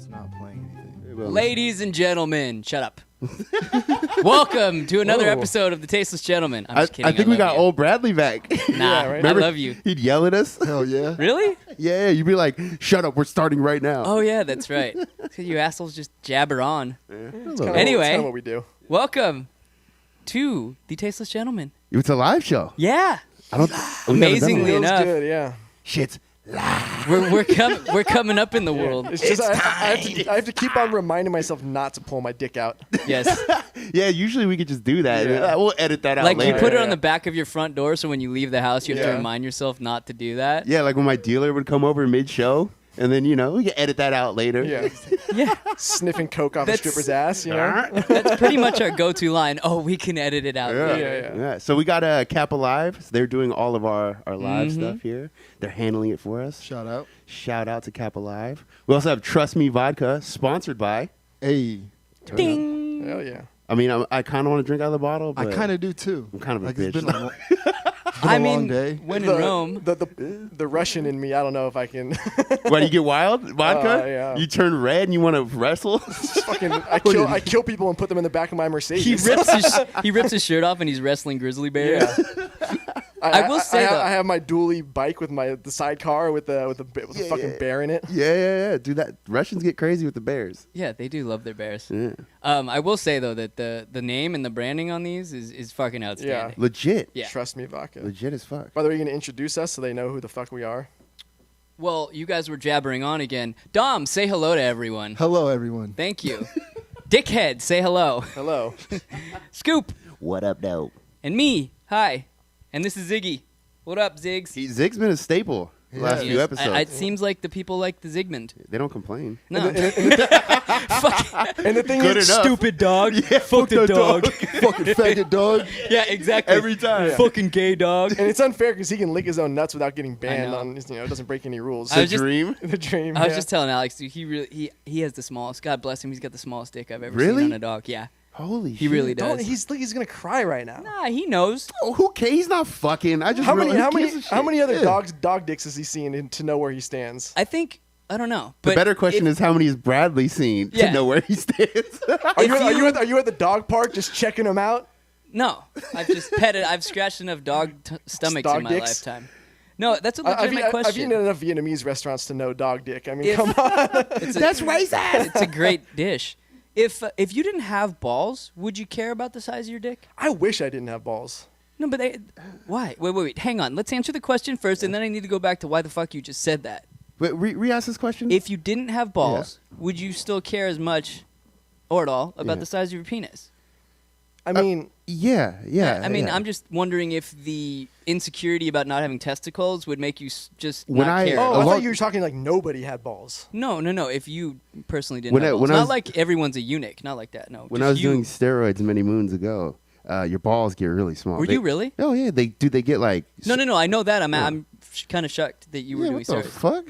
It's not playing anything. Ladies and gentlemen, shut up. Welcome to another episode of The Tasteless Gentleman. I'm just kidding. I think we got old Bradley back. Nah, yeah, right? I love you. He'd yell at us. Hell yeah. Really? Yeah, you'd be like, shut up, we're starting right now. Oh, yeah, that's right. You assholes just jabber on. Yeah. Anyway, that's kind of what we do. Welcome to The Tasteless Gentleman. It's a live show. Yeah. Amazingly enough. Good, yeah. Shit's live. We're coming up in the world. It's just I have to keep on reminding myself not to pull my dick out. Yes. Yeah, usually we could just do that. Yeah. We'll edit that out like later. you put it on the back of your front door, so when you leave the house, you have to remind yourself not to do that. Yeah, like when my dealer would come over mid-show, and then, we can edit that out later. Yeah. Yeah. Sniffing coke off a stripper's ass, That's pretty much our go-to line. Oh, we can edit it out later. Yeah. So we got Kappa Live. So they're doing all of our live stuff here. They're handling it for us. Shout out to Kappa Live. We also have Trust Me Vodka, sponsored by. Hey. Ding. Hell yeah. I mean, I kind of want to drink out of the bottle, but I kind of do too. I'm kind of a bitch. It's been a long day. When in Rome. The Russian in me, I don't know if I can. Why, do you get wild? Vodka? Yeah. You turn red and you want to wrestle? I kill people and put them in the back of my Mercedes. He rips his shirt off and he's wrestling grizzly bears. Yeah. I will say though, I have my dually bike with the sidecar with the fucking bear in it. Yeah. Dude, that Russians get crazy with the bears. Yeah, they do love their bears. Yeah. I will say though that the name and the branding on these is fucking outstanding. Yeah. Legit. Yeah. Trust Me Vodka. Legit as fuck. By the way, you're gonna introduce us so they know who the fuck we are. Well, you guys were jabbering on again. Dom, say hello to everyone. Hello, everyone. Thank you. Dickhead, say hello. Hello. Scoop. What up, though? And me, hi. And this is Ziggy. What up, Ziggs? Zig's been a staple the last few episodes. It seems like the people like the Zigmund. They don't complain. No. And the thing Good is, enough. Stupid dog. Yeah, fuck the dog. Fucking faggot dog. Yeah, exactly. Every time. Yeah. Fucking gay dog. and it's unfair because he can lick his own nuts without getting banned know. on. It doesn't break any rules. I was just- Dream? The dream. I was just telling Alex, dude, he has the smallest. God bless him. He's got the smallest dick I've ever Really? seen on a dog. Yeah. Holy shit. He really does. He's gonna cry right now. Nah, he knows. Oh, who cares? He's not fucking. I just How many other Yeah. dog dicks has he seen to know where he stands? I don't know. The But better question is how many has Bradley seen Yeah. to know where he stands? Are you at the dog park just checking him out? No, I've just petted. I've scratched enough dog stomachs Dog in my dicks? lifetime. No, that's a I've legitimate eaten question. enough Vietnamese restaurants to know dog dick. I mean, If- come on. That's racist. It's a great dish. If you didn't have balls, would you care about the size of your dick? I wish I didn't have balls. No, but why? Wait. Hang on. Let's answer the question first, and then I need to go back to why the fuck you just said that. Wait, re-ask this question? If you didn't have balls, would you still care as much, or at all, about the size of your penis? I mean, yeah. I mean, I'm just wondering if the insecurity about not having testicles would make you just When not I- care. I thought you were talking like nobody had balls. No. If you personally didn't When have I- balls. when I Not was- like everyone's a eunuch. Not like that. No. When just I was you. doing steroids many moons ago, your balls get really small. Were you really? Oh, yeah. They get like... No. I know that. I'm kind of shocked that you were doing what the steroids. fuck?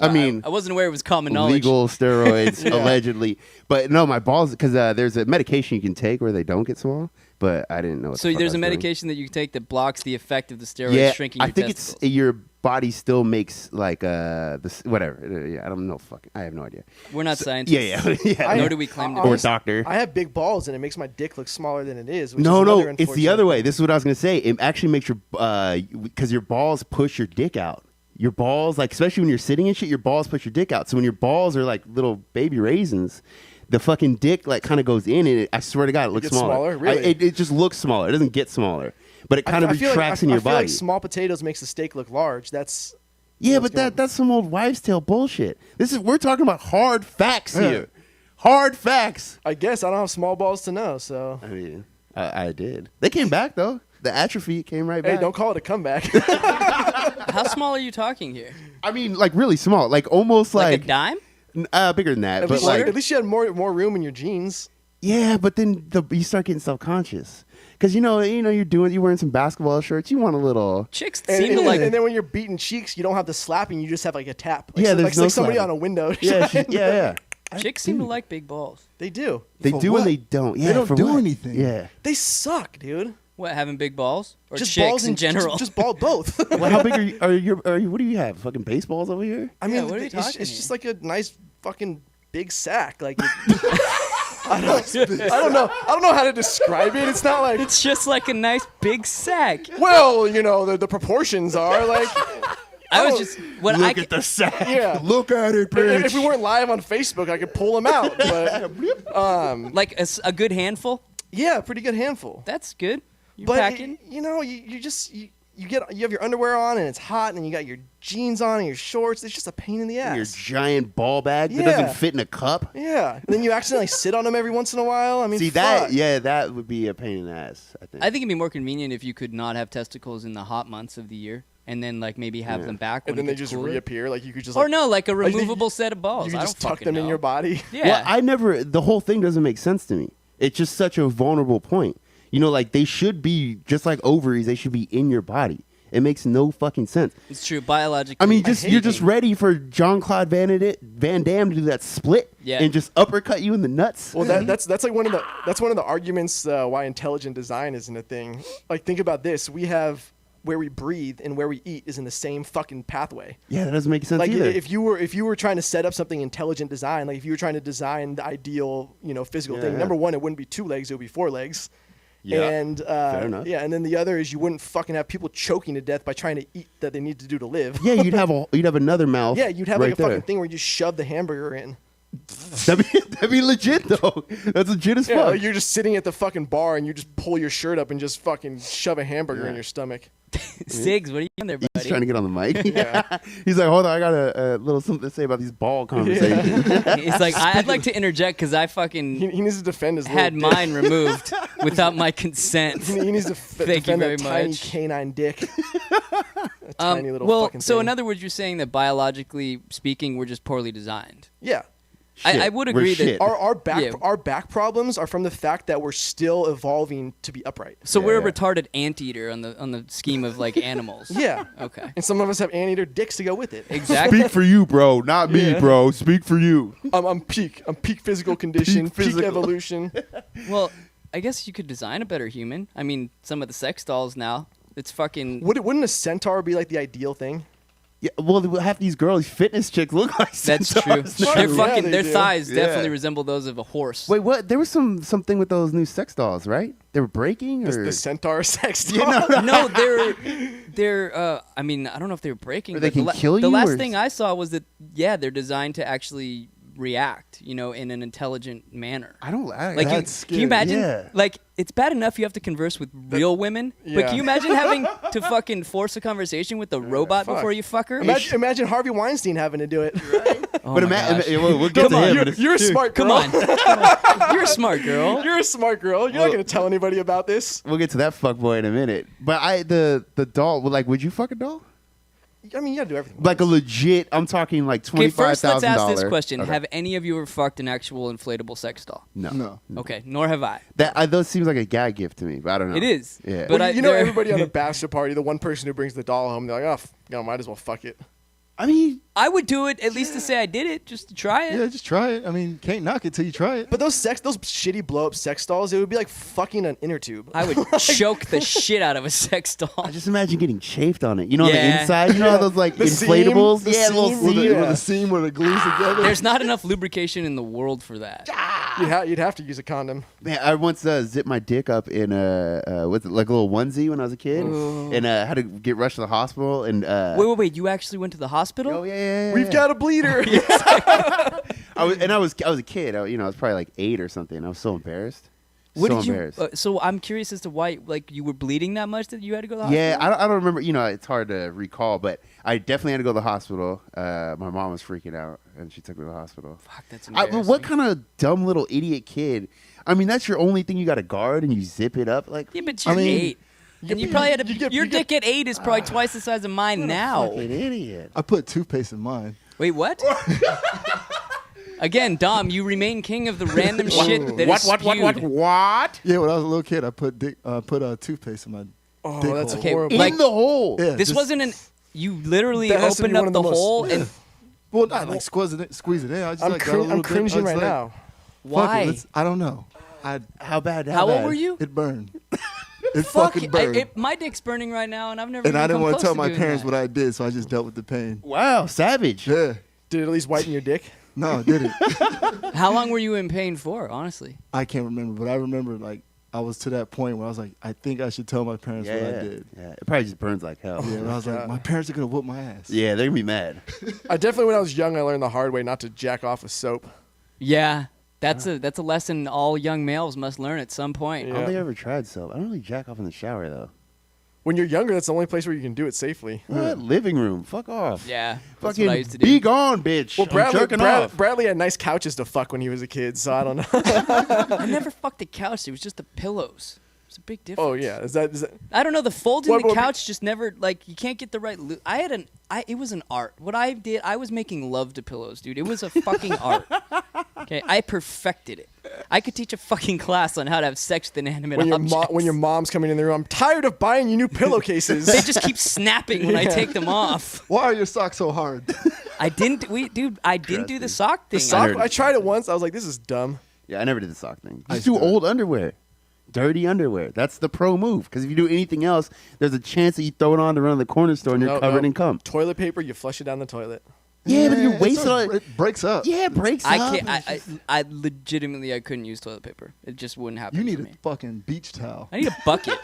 I mean... I wasn't aware it was common knowledge. Legal steroids, allegedly. But no, my balls... Because there's a medication you can take where they don't get small, but I didn't know what So the fuck there's I a was doing. medication that you can take that blocks the effect of the steroids shrinking your I think testicles. it's your body still makes like this whatever. Yeah, I don't know. Fucking, I have no idea. We're not scientists. Yeah. Nor do we claim to Or be. doctor. I have big balls and it makes my dick look smaller than it is. Which No, is another it's the other way. This is what I was gonna say. It actually makes your because your balls push your dick out. Your balls, like especially when you're sitting and shit, your balls push your dick out. So when your balls are like little baby raisins, the fucking dick like kind of goes in, and I swear to God, it looks gets smaller. smaller? Really? It just looks smaller. It doesn't get smaller, but it kind of I feel retracts like, in your I feel body. like small potatoes makes the steak look large. That's Yeah, but that's some old wives' tale bullshit. We're talking about hard facts here. Hard facts. I guess I don't have small balls to know. So I mean, I did. They came back though. The atrophy came right back. hey, don't call it a comeback. How small are you talking here? I mean, like really small, like almost Like a dime? bigger than that. at, But least, like, at least you had more room in your jeans. yeah, but then you start getting self-conscious because you're wearing some basketball shirts. You want a little. Chicks And, seem to and- like. and then when you're beating cheeks, you don't have the slapping. You just have like a tap. Like, Yeah, like, there's no like somebody slapping. on a window. Yeah. Chicks seem to like big balls. They do. They For do what? and they don't. Yeah, They don't for do what? anything. Yeah. They suck, dude. What, having big balls? Or Just chicks balls in general? Just ball both. Well, how big are you? What do you have? Fucking baseballs over here? I mean, what are you it's talking just like a nice fucking big sack. Like, I don't know how to describe it. It's not like, It's just like a nice big sack. well, you know, the proportions are like. I was just what I Look at the sack. Yeah. Look at it, bitch. If we weren't live on Facebook, I could pull them out. But like a good handful. yeah, pretty good handful. That's good. You're But packing. you know, you have your underwear on and it's hot, and you got your jeans on and your shorts. It's just a pain in the ass. Your giant ball bag that Yeah. doesn't fit in a cup. Yeah, and then you accidentally sit on them every once in a while. I mean, See fuck. that would be a pain in the ass. I think. I think it'd be more convenient if you could not have testicles in the hot months of the year, and then like maybe have them back when And then it they gets just cooler. reappear. Like you could just Or like, no, like a like, removable set of balls. you could I just don't tuck fucking them in know. your body. Yeah. Well, the whole thing doesn't make sense to me. It's just such a vulnerable point. You know, like they should be just like ovaries. They should be in your body. It makes no fucking sense. It's true. Biologically. I mean, hate you're just it. ready for Jean-Claude Van Damme to do that split Yeah. and just uppercut you in the nuts. Well, that's like one of the arguments why intelligent design isn't a thing. Like think about this: we have where we breathe and where we eat is in the same fucking pathway. Yeah, that doesn't make sense Like either. if you were trying to set up something intelligent design, like if you were trying to design the ideal physical Yeah, thing, yeah. number one, it wouldn't be 2 legs; it would be 4 legs. Yeah, And fair enough. yeah, and then the other is you wouldn't fucking have people choking to death by trying to eat that they need to do to live. Yeah, you'd have another mouth. Yeah, you'd have right like a fucking there. thing where you just shove the hamburger in. That'd be legit though. That's legit as Yeah, fuck. like you're just sitting at the fucking bar and you just pull your shirt up and just fucking shove a hamburger Yeah. in your stomach. Sigs, what are you doing there, buddy? He's trying to get on the mic. Yeah. He's like, hold on, I got a little something to say about these ball conversations. He's like, I'd like to interject because I fucking He needs to defend his had little dick. mine removed without my consent. He needs to Thank you defend very that tiny much. canine dick. A tiny little well, fucking so thing. in other words, you're saying that biologically speaking, we're just poorly designed. Yeah. I would We're agree that. shit. Our back problems are from the fact that we're still evolving to be upright. So we're a Yeah. retarded anteater on the scheme of like animals. Yeah. Okay. And some of us have anteater dicks to go with it. Exactly. Speak for you, bro, not me, Yeah. bro. Speak for you. I'm peak physical condition, Peak peak physical. evolution. Well, I guess you could design a better human. I mean, some of the sex dolls now. It's fucking. Wouldn't a centaur be like the ideal thing? Yeah, well, half these girls, fitness chicks, look like That's true. centaurs. Their Yeah, fucking they their do. thighs Yeah. definitely resemble those of a horse. Wait, what? There was something with those new sex dolls, right? They were breaking, or The centaur sex doll? Yeah, no, No, they're. I mean, I don't know if they were breaking. Or they but can kill The you, last or- thing I saw was that they're designed to actually react, in an intelligent manner. I don't Like, That's can you scary. imagine? Yeah. Like, it's bad enough you have to converse with real women, but yeah. can you imagine having to fucking force a conversation with a robot fuck. before you fuck her? Imagine Harvey Weinstein having to do it. Oh but my gosh. we'll get Come to on. him. You're, but it's- you're a smart girl. Come on. You're a smart girl. You're a smart girl. You're not Well- going to tell anybody about this. We'll get to that fuckboy in a minute. But the doll, like, would you fuck a doll? I mean, you got to do everything. Like a legit, I'm talking like Okay, first let's $25,000. ask this question: Okay. have any of you ever fucked an actual inflatable sex doll? No. No. Okay, nor have I. That seems like a gag gift to me, but I don't know. It is. Yeah. But Well, I- you know, there- everybody on a bachelor party, the one person who brings the doll home, they're like, might as well fuck it. I mean, I would do it at least to say I did it, just to try it. Yeah, just try it. I mean, can't knock it till you try it. But those shitty blow up sex dolls, it would be like fucking an inner tube. I would choke the shit out of a sex doll. I just imagine getting chafed on it. You know, on the Yeah. inside. You know how those like The seam? inflatables. The Yeah, little seam? With seam. the, Yeah. with the seam where it glues together. There's not enough lubrication in the world for that. You'd have to use a condom. Man, I once zipped my dick up in with like a little onesie when I was a kid, and had to get rushed to the hospital. And Wait. You actually went to the hospital? oh yeah. We've got a bleeder. I was a kid. I was probably like 8 or something. I was so embarrassed. What so did you? embarrassed. So I'm curious as to why, like, you were bleeding that much that you had to go to the hospital. Yeah, I don't remember. You know, it's hard to recall, but I definitely had to go to the hospital. My mom was freaking out, and she took me to the hospital. Fuck, that's But embarrassing. what kind of dumb little idiot kid? I mean, that's your only thing you got to guard, and you zip it up like. Yeah, but you're I mean, 8. And you probably had to. Your dick at 8 is probably twice the size of mine now. Fucking idiot. I put toothpaste in mine. Wait, what? Again, Dom, you remain king of the random shit that is spewed. What? Yeah, when I was a little kid, I put toothpaste in my Oh, dick that's hole. Okay, horrible. like- In the hole. Yeah, This just- wasn't an. You literally That has to be opened one up of the the most- hole and Well, not like squeeze it in. I just I'm, like got a little I'm bit- I cringing was right like, now. fuck it, why? I don't know. How bad? How old bad? were you? It burned. It Fuck, fucking burned. my dick's burning right now, and I've never. And I didn't want want to tell my parents what I did, so I just dealt with the pain. Wow, savage. Yeah. Did it at least whiten your dick? No, it didn't. How long were you in pain for? Honestly. I can't remember, but I remember like I was to that point where I was like, I think I should tell my parents what I did. Yeah, it probably just burns like hell. Yeah, and I was like, my parents are gonna whoop my ass. Yeah, they're gonna be mad. I definitely, when I was young, I learned the hard way not to jack off with soap. Yeah, that's a lesson all young males must learn at some point. I don't think I ever tried soap. I don't really jack off in the shower though. When you're younger, that's the only place where you can do it safely. What? Living room? Fuck off. Yeah, that's Fucking what I used to do. be gone, bitch. Well, I'm jerking off. Bradley had nice couches to fuck when he was a kid, so I don't know. I never fucked the couch. It was just the pillows. It's a big difference. Oh yeah, is that I don't know. The folds in What- the what- couch just never like you can't get the right. It was an art. What I did, I was making love to pillows, dude. It was a fucking art. Okay, I perfected it. I could teach a fucking class on how to have sex with inanimate objects. when your mom's coming in the room? I'm tired of buying you new pillowcases. They just keep snapping when I take them off. Why are your socks so hard? I didn't do the sock thing. The sock, heard I it. tried it once. I was like, this is dumb. Yeah, I never did the sock thing. I Just do used to. old underwear. Dirty underwear. That's the pro move. Because if you do anything else, there's a chance that you throw it on to run to the corner store and you're No, covered no. in cum. Toilet paper, you flush it down the toilet. Yeah, but you're It wasting starts- on It breaks up. Yeah, it breaks I up. can't. I legitimately I couldn't use toilet paper. It just wouldn't happen. You need for a me. fucking beach towel. I need a bucket.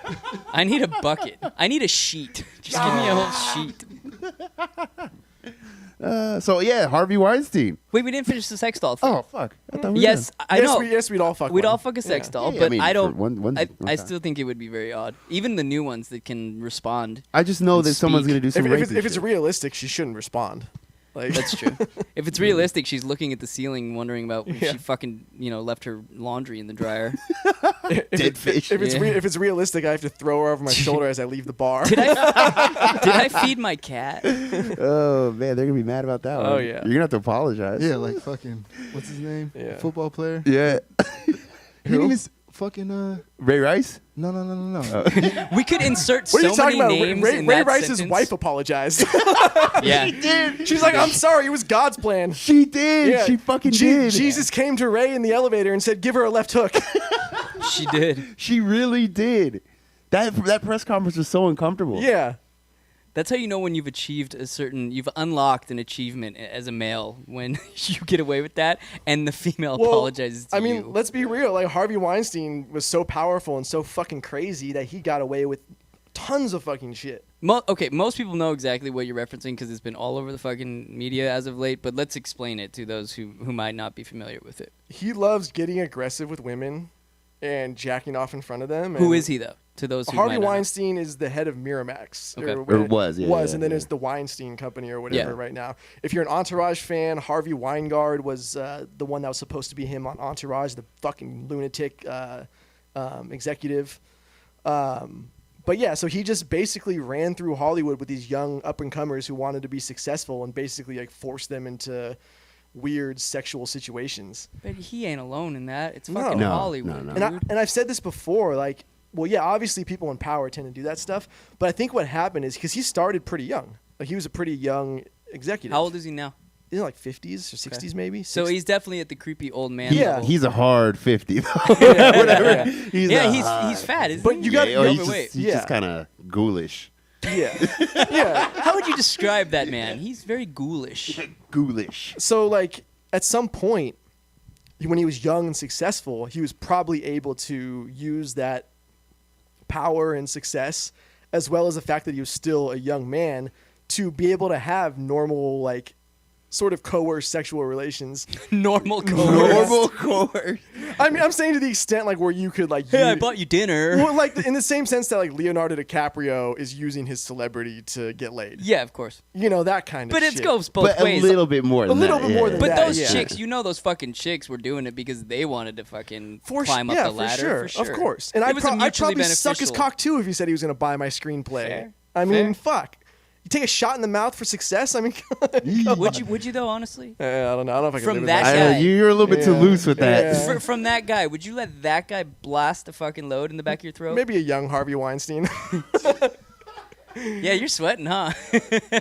I need a bucket. I need a sheet. Just give me a whole sheet. So yeah, Harvey Weinstein. Wait, we didn't finish the sex doll thing. Oh fuck. I thought we were yes, done. I know. Yes, we'd all fuck. We'd one. all fuck a sex doll, Yeah, but I mean, I for don't. one I time. still think it would be very odd. Even the new ones that can respond. I just know and that someone's speak. gonna do some If rapey it's shit. realistic, she shouldn't respond. Like That's true. If it's realistic, she's looking at the ceiling, wondering about if Yeah. she fucking left her laundry in the dryer. Dead fish. If it's Yeah. if it's realistic, I have to throw her over my shoulder as I leave the bar. Did I feed my cat? Oh man, they're gonna be mad about that one. Oh, yeah. You're gonna have to apologize. Yeah, like fucking what's his name? Yeah. The football player. Yeah. He didn't even fucking Ray Rice? no. We could insert What are so you talking many about? names Ray in that Rice's sentence. wife apologized. Yeah. She's like, I'm sorry, it was God's plan. She did. Yeah. She fucking did. Jesus came to Ray in the elevator and said, give her a left hook. She did. She really did. That press conference was so uncomfortable. Yeah. That's how you know when you've you've unlocked an achievement as a male, when you get away with that and the female Well, apologizes to I mean, you. let's be real. Like, Harvey Weinstein was so powerful and so fucking crazy that he got away with tons of fucking shit. Okay, most people know exactly what you're referencing because it's been all over the fucking media as of late, but let's explain it to those who might not be familiar with it. He loves getting aggressive with women and jacking off in front of them. Who and is he, though, to those who Harvey might not know? Weinstein is the head of Miramax. Okay. Or was, yeah, Was, yeah, and then yeah. it's the Weinstein Company or whatever Yeah. right now. If you're an Entourage fan, Harvey Weingard was the one that was supposed to be him on Entourage, the fucking lunatic executive. But yeah, so he just basically ran through Hollywood with these young up-and-comers who wanted to be successful and basically like forced them into weird sexual situations. But he ain't alone in that. It's No. fucking No, Hollywood. no. And I've said this before, like, well, yeah, obviously people in power tend to do that stuff, but I think what happened is because he started pretty young, like he was a pretty young executive. How old is he now? He's in like 50s or 60s maybe. So 60s. he's definitely at the creepy old man Yeah. level. He's a hard 50 though. Yeah, Whatever. yeah, He's yeah, a he's fat, isn't But he? you got- yeah, or he's Overweight. just, he's Yeah. just kind of ghoulish. yeah, yeah. How would you describe that man? He's very ghoulish. Ghoulish. So like at some point, when he was young and successful, he was probably able to use that power and success, as well as the fact that he was still a young man, to be able to have normal, like, sort of coerced sexual relations. Normal coerced. Normal course. I mean, I'm saying to the extent like where you could like. Hey, I use- bought you dinner. Well, like in the same sense that like Leonardo DiCaprio is using his celebrity to get laid. Yeah, of course. You know, that kind of But shit. it goes both But ways. a little bit more than little that. bit more yeah. than But that, those yeah. chicks, those fucking chicks were doing it because they wanted to fucking climb up yeah, the ladder. for sure. Of course. And It was I'd mutually probably suck his beneficial. cock too if he said he was going to buy my screenplay. Fair. I mean, Fair. fuck. You take a shot in the mouth for success? I mean, Would you though, honestly? I don't know. I don't know if I can From live with that I that. know, guy. you're a little bit too Yeah. loose with that. Yeah. From that guy, would you let that guy blast a fucking load in the back of your throat? Maybe a young Harvey Weinstein. Yeah, you're sweating, huh?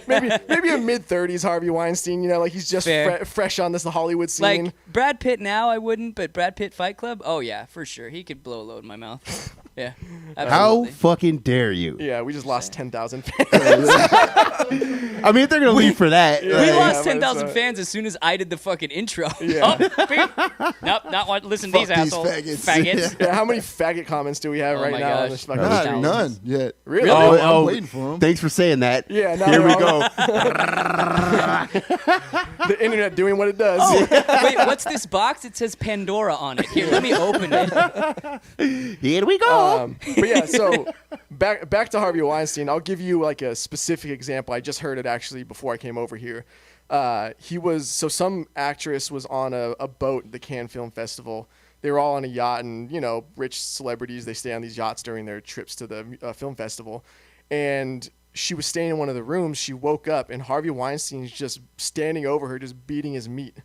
maybe a mid-30s Harvey Weinstein. You know, like he's just Fair. fresh on this Hollywood scene. Like Brad Pitt now, I wouldn't, but Brad Pitt Fight Club, oh yeah, for sure, he could blow a load in my mouth. Yeah. How Absolutely. fucking dare you? Yeah, we just lost 10,000 fans. I mean, if they're gonna leave for that. Yeah, We yeah, lost but 10,000 it's, fans as soon as I did the fucking intro. Yeah. Oh, beep. Nope, not one. Listen to Fuck these these assholes. faggots. Yeah, how many faggot comments do we have Oh right my now? On gosh. this fucking Not Thousands. none yet. Really? I'm waiting for them. Thanks for saying that. Yeah, now Here we they're go. the internet doing what it does. Oh, wait, what's this box? It says Pandora on it. Here, let me open it. Here we go. But yeah, so back to Harvey Weinstein. I'll give you like a specific example. I just heard it actually before I came over here. Some actress was on a boat at the Cannes Film Festival. They were all on a yacht, and rich celebrities, they stay on these yachts during their trips to the film festival. And she was staying in one of the rooms. She woke up, and Harvey Weinstein's just standing over her, just beating his meat.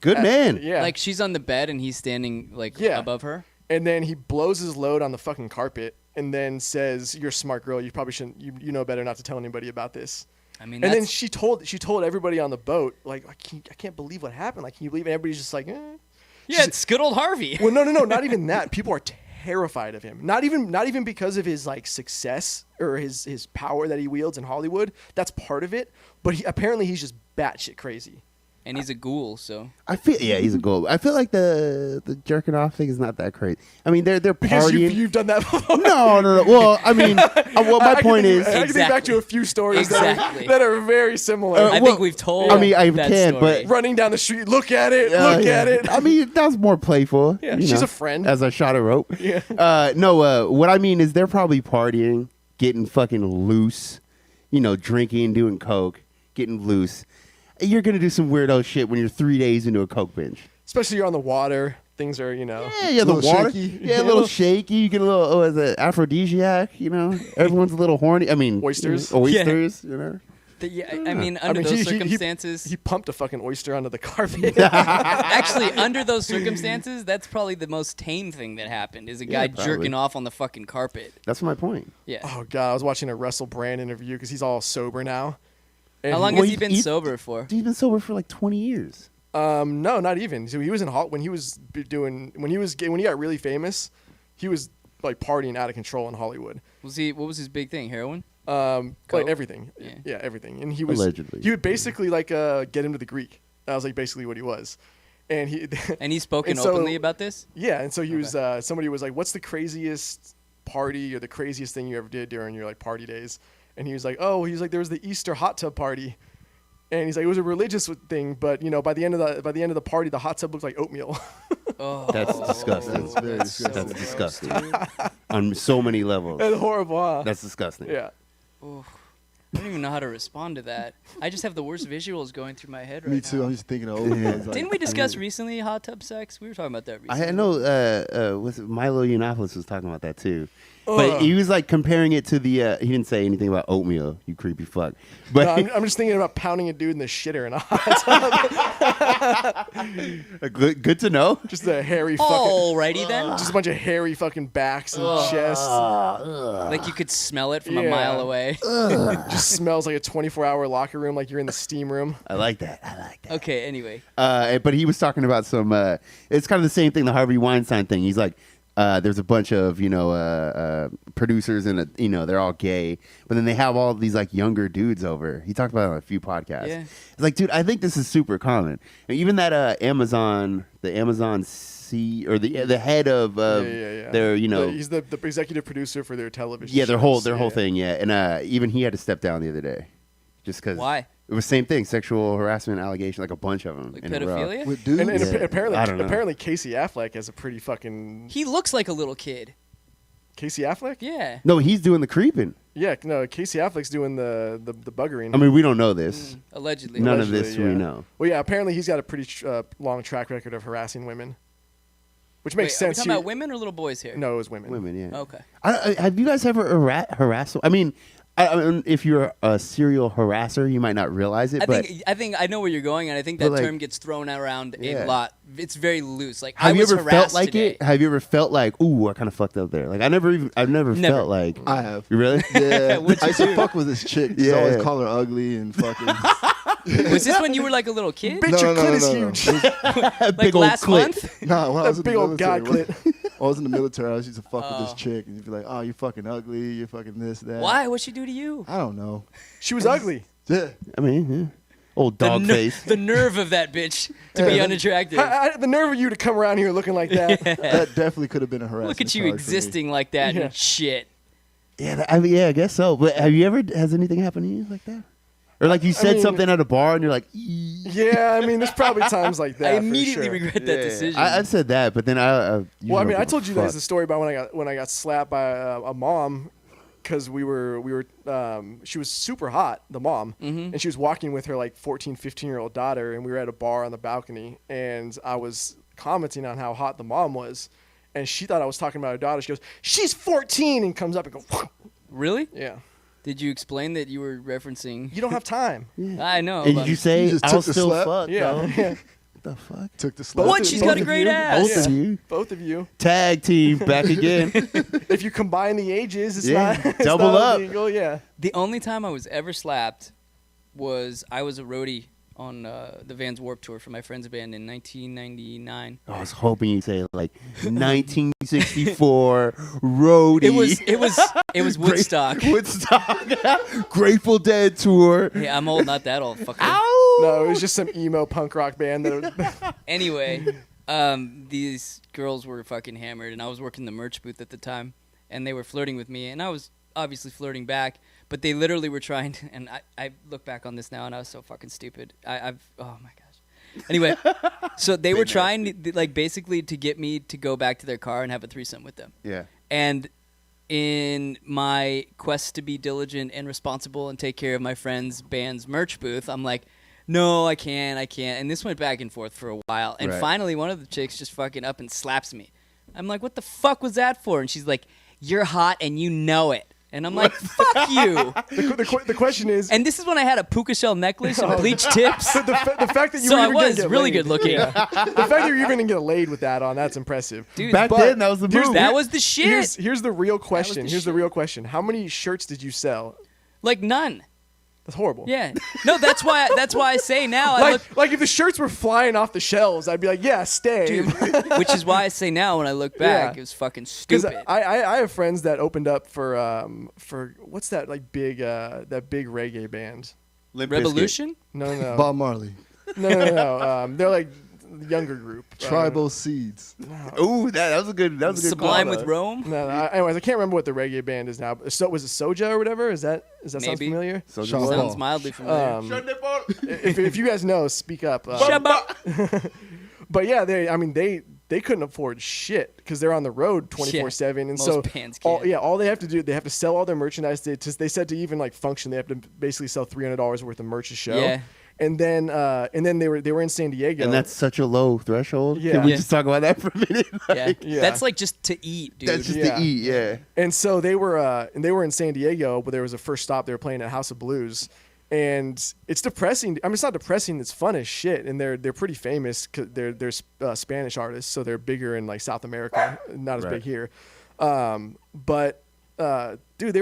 Good man. Yeah. Like she's on the bed and he's standing Yeah. above her. And then he blows his load on the fucking carpet and then says, "You're a smart girl. You probably shouldn't. You know better not to tell anybody about this." I mean, And then that's, she told everybody on the boat, like, I can't believe what happened. Like, can you believe it? Everybody's just like, eh. yeah, it's good old Harvey. Well, no, not even that. People are terrified of him. Not even because of his like success or his power that he wields in Hollywood. That's part of it. But apparently he's just batshit crazy. And he's a ghoul, so. I feel he's a gold. I feel like the jerking off thing is not that crazy. I mean, they're Because partying. you've done that before. No. Well, I mean, my point is, I can think back to a few stories Exactly. that are very similar. I well, think we've told I mean, I that can, story. but- Running down the street, look at it, look at it. I mean, that was more playful. Yeah, you she's know, a friend. As I shot a rope. Yeah. What I mean is they're probably partying, getting fucking loose, drinking, doing coke, getting loose. You're going to do some weirdo shit when you're 3 days into a coke binge. Especially you're on the water. Things are, Yeah, A the little water. shaky. Yeah, a little shaky. You get a little, is it aphrodisiac, Everyone's a little horny. I mean, Oysters. Oysters, I mean, under those circumstances. he pumped a fucking oyster onto the carpet. Actually, under those circumstances, that's probably the most tame thing that happened is a guy probably. jerking off on the fucking carpet. That's my point. Yeah. Oh god, I was watching a Russell Brand interview because he's all sober now. And How long Well, has he been he's- sober for? He's been sober for like 20 years. No, not even. So he was in when he got really famous, he was like partying out of control in Hollywood. What was his big thing? Heroin? Like Coke? everything. Yeah. Yeah, everything. And he was Allegedly. He would basically like get him to the Greek. That was like basically what he was. And he And he's spoken And so- openly about this? yeah, and so he was somebody was like, "What's the craziest party or the craziest thing you ever did during your like party days?" And he was like, there was the Easter hot tub party. And he's like, it was a religious thing, but by the end of the party, the hot tub looked like oatmeal. Oh, That's disgusting. That's very so disgusting. That's gross, disgusting. dude. On so many levels. That's horrible, huh? That's disgusting. Yeah. Oof. I don't even know how to respond to that. I just have the worst visuals going through my head right Me too. now. I'm just thinking of old guys. Didn't we discuss recently hot tub sex? We were talking about that recently. I know. Was it Milo Yiannopoulos was talking about that too, but he was like comparing it to the. He didn't say anything about oatmeal. You creepy fuck. But No, I'm just thinking about pounding a dude in the shitter in a hot tub. good to know. Just a hairy fucking. Alrighty then. Just a bunch of hairy fucking backs and chests. Like you could smell it from a Yeah. mile away. Just smells like a 24-hour locker room, like you're in the steam room. I like that. Okay, anyway. But he was talking about some. It's kind of the same thing. The Harvey Weinstein thing. He's like, there's a bunch of producers and they're all gay, but then they have all these like younger dudes over. He talked about it on a few podcasts. Yeah. It's like, dude, I think this is super common. And even that the Amazon C or the head of Yeah. their He's the executive producer for their television. their whole shows. thing, yeah. And even he had to step down the other day, just because. Why? It was same thing, sexual harassment allegation, like a bunch of them. Like in a row. pedophilia? With dudes. And Yeah. apparently, I don't know. apparently Casey Affleck has a pretty fucking He looks like a little kid. Casey Affleck. Yeah. No, he's doing the creeping. Yeah, no, Casey Affleck's doing the buggering. I mean, we don't know this. Allegedly. None of Allegedly, this yeah. we know. Well, yeah, apparently he's got a pretty long track record of harassing women, which makes Wait, are we sense. talking about women or little boys here? No, it was women. Women, yeah. Okay. Have you guys ever harassed? I mean, if you're a serial harasser, you might not realize it, but I think I know where you're going, and I think that But, like, term gets thrown around Yeah. a lot. It's very loose. Like have I you was ever felt harassed like today. it? Have you ever felt like, ooh, I kind of fucked up there? Like I've never Never. felt like. I have. You really? Yeah. What'd I you used to do? fuck with this chick. Just Yeah. always call her ugly and fucking. Was this when you were like a little kid? Bitch, your clit is no. huge. Like Big old last clit. month? Nah, when I was That in big the old god military, clit. I was in the military. I used to fuck with this Oh. chick, and you'd be like, "Oh, you're fucking ugly. You're fucking this, that." Why? What'd she do to you? I don't know. She was ugly. Yeah. I mean, yeah. Old dog face. The nerve of that bitch to be unattractive. The nerve of you to come around here looking like that. That definitely could have been a harassment. Look at you charge for me. existing like that Yeah. and shit. Yeah, I mean, yeah, I guess so. But have you ever? Has anything happened to you like that? Or like you said mean- something at a bar and you're like, "Ee." Yeah, I mean, there's probably times like that. I for immediately sure. regret that Yeah. decision. I said that, but then Well, I mean, I don't told give you a guys fuck. the story about when I got slapped by a mom because we were she was super hot, the mom, and she was walking with her like 14, 15-year-old daughter, and we were at a bar on the balcony, and I was commenting on how hot the mom was, and she thought I was talking about her daughter. She goes, "She's 14," and comes up and goes, Really? "Yeah, Did you explain that you were referencing? you don't have time." I know. And but- did you say You just I'll took the still slap? fuck? Yeah, No. yeah. What the fuck? Took the slap. What? She's got a Both great of you? ass. Both Yeah. of you. Both of you. Tag team back again. If you combine the ages, it's Yeah, not it's double not up. illegal. Yeah. The only time I was ever slapped was I was a roadie on the Vans Warped Tour for my friend's band in 1999. I was hoping you'd say like 1964 roadie. It was Woodstock. Woodstock. Grateful Dead tour. Hey, I'm old, not that old. Fucker. Ow! No, it was just some emo punk rock band that. Anyway, these girls were fucking hammered, and I was working the merch booth at the time, and they were flirting with me, and I was obviously flirting back, but they literally were trying to, and I look back on this now, and I was so fucking stupid. Oh my gosh. Anyway, so they were trying to, like, basically to get me to go back to their car and have a threesome with them. Yeah. And in my quest to be diligent and responsible and take care of my friend's band's merch booth, I'm like, no, I can't. And this went back and forth for a while. And Right. finally, one of the chicks just fucking up and slaps me. I'm like, what the fuck was that for? And she's like, you're hot and you know it. And I'm like, fuck you. The question is, And this is when I had a puka shell necklace and bleached tips. the fact that you So were I even gonna was get really laid. good looking. The fact that you're even gonna get laid with that on, that's impressive. Dude, Back but then, that was the here's- move. that was the shit. Here's the real question. the Here's the shit. real question. How many shirts did you sell? Like none. That's horrible. Yeah. No, that's why I say now. I look, Like if the shirts were flying off the shelves, I'd be like, yeah, stay. dude, which is why I say now when I look back, Yeah. it was fucking Because stupid. I have friends that opened up for what's that like big that big reggae band? Limp Revolution? No. Bob Marley. No. They're like the younger group. Tribal Seeds. Bizkit. Ooh, that was a good. That was a good Sublime call, with though. Rome? No, anyways, I can't remember what the reggae band is now. So was it Soja or whatever? Does that sound Maybe. familiar? So Sean just- Paul. Sounds mildly familiar. If you guys know, speak up. Shabba. But yeah, they couldn't afford shit because they're on the road 24/7, and most so bands all can't. they have to do, they have to sell all their merchandise. They said to even like function, they have to basically sell $300 worth of merch a show. Yeah. And then they were in San Diego. And that's such a low threshold. Yeah. Can we Yeah. just talk about that for a minute? Yeah. Yeah. That's like just to eat, dude. That's just Yeah. to eat. Yeah. And so they were in San Diego, but there was a first stop. They were playing at House of Blues, and it's depressing. I mean, it's not depressing. It's fun as shit, and they're pretty famous. Cause they're Spanish artists, so they're bigger in like South America, not as Right. big here. But dude,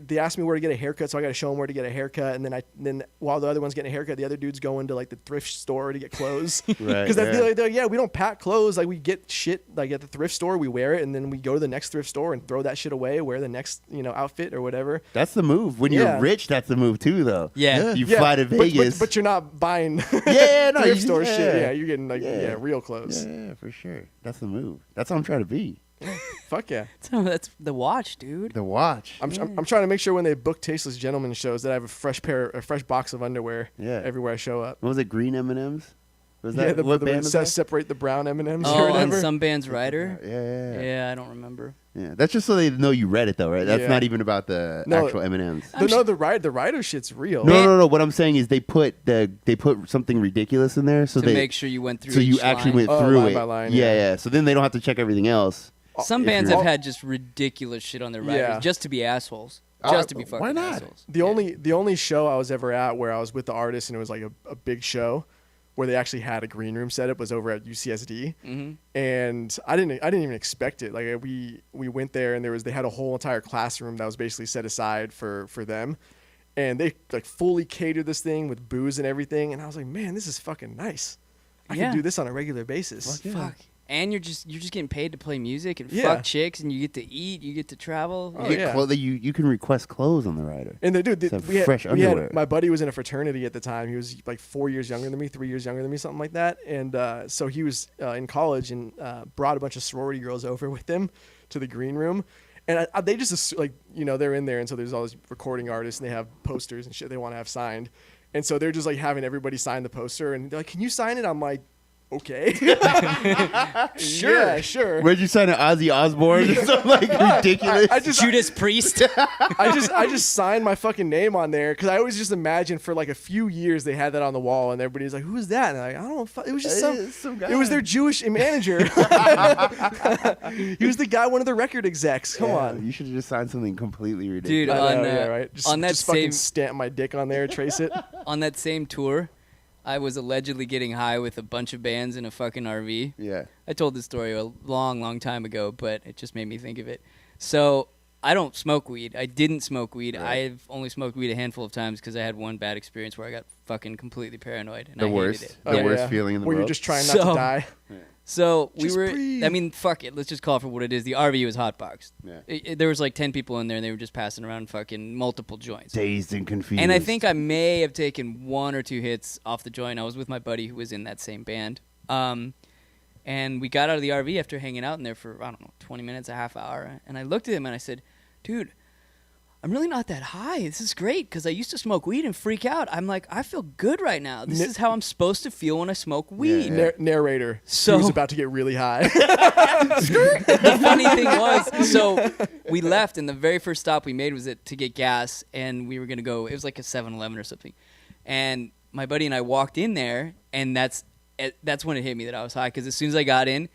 they asked me where to get a haircut, so I got to show them where to get a haircut, and then while the other one's getting a haircut, the other dude's going to like the thrift store to get clothes. Right, Because yeah. we don't pack clothes. Like we get shit like at the thrift store, we wear it, and then we go to the next thrift store and throw that shit away, wear the next outfit or whatever. That's the move. When Yeah. you're rich, that's the move too, though. Yeah. You Yeah, fly to but- Vegas. but you're not buying Yeah, no, thrift you- store yeah. shit. Yeah, you're getting like Yeah. real clothes. yeah, for sure. That's the move. That's how I'm trying to be. Fuck yeah. That's the watch, dude. The watch. I'm trying to make sure when they book Tasteless Gentlemen shows that I have a fresh box of underwear Yeah. everywhere I show up. What was it? Green M&Ms? Was Yeah, that what band it was says that? separate the brown M&Ms or Oh, on whatever. some band's writer? Yeah. Yeah, I don't remember. Yeah. That's just so they know you read it, though, right? That's Yeah. not even about the No. actual M&Ms. The writer shit's real. No. What I'm saying is they put something ridiculous in there, so To they make sure you went through so you each actually line. went through line it. by line, yeah, yeah. yeah. So then they don't have to check everything else. Some if bands you're- have had just ridiculous shit on their writers Yeah. just to be assholes. Oh, Just to be fucking why not? assholes. The only show I was ever at where I was with the artist and it was like a big show where they actually had a green room set up was over at UCSD, and I didn't even expect it. Like we went there and they had a whole entire classroom that was basically set aside for them, and they like fully catered this thing with booze and everything, and I was like, man, this is fucking nice. I Yeah. can do this on a regular basis. Yeah. Fuck. And you're just getting paid to play music and Yeah. fuck chicks, and you get to eat, you get to travel. Oh, You, yeah. you can request clothes on the rider. And dude, Some we fresh had underwear. my buddy was in a fraternity at the time. He was like 4 years younger than me, 3 years younger than me, something like that. And so he was in college and brought a bunch of sorority girls over with him to the green room. And they just like, you know, they're in there, and so there's all these recording artists, and they have posters and shit they want to have signed. And so they're just like having everybody sign the poster, and they're like, "Can you sign it?" I'm like, "Okay, Sure. yeah, sure." Where'd you sign it? Ozzy Osbourne? Something like ridiculous. I just Judas Priest. I just signed my fucking name on there because I always just imagine for like a few years they had that on the wall, and everybody's like, "Who is that?" And I'm like, I don't know. It was just some guy. It was their Jewish manager. He was the guy, one of the record execs. Come on. You should have just signed something completely ridiculous. Dude, I on, know, yeah, right. Just, on that just fucking same stamp my dick on there, trace it. on that same tour, I was allegedly getting high with a bunch of bands in a fucking RV. Yeah. I told this story a long time ago, but it just made me think of it. So I don't smoke weed. I didn't smoke weed. Right. I've only smoked weed a handful of times because I had one bad experience where I got fucking completely paranoid and The I worst. hated it. The Yeah, worst yeah. feeling in the Where world. you're just trying not to So- die. So we Just were. breathe. I mean, fuck it. Let's just call it for what it is. The RV was hotboxed. Yeah. There was like 10 people in there, and they were just passing around fucking multiple joints. Dazed and confused. And I think I may have taken 1 or 2 hits off the joint. I was with my buddy who was in that same band. And we got out of the RV after hanging out in there for, I don't know, 20 minutes, a half hour. And I looked at him and I said, dude, I'm really not that high. This is great because I used to smoke weed and freak out. I'm like, I feel good right now. This is how I'm supposed to feel when I smoke weed. Yeah. Narrator. So- he was about to get really high. The funny thing was, so we left, and the very first stop we made was to get gas, and we were going to go, it was like a 7-Eleven or something. And my buddy and I walked in there, and that's when it hit me that I was high, because as soon as I got in,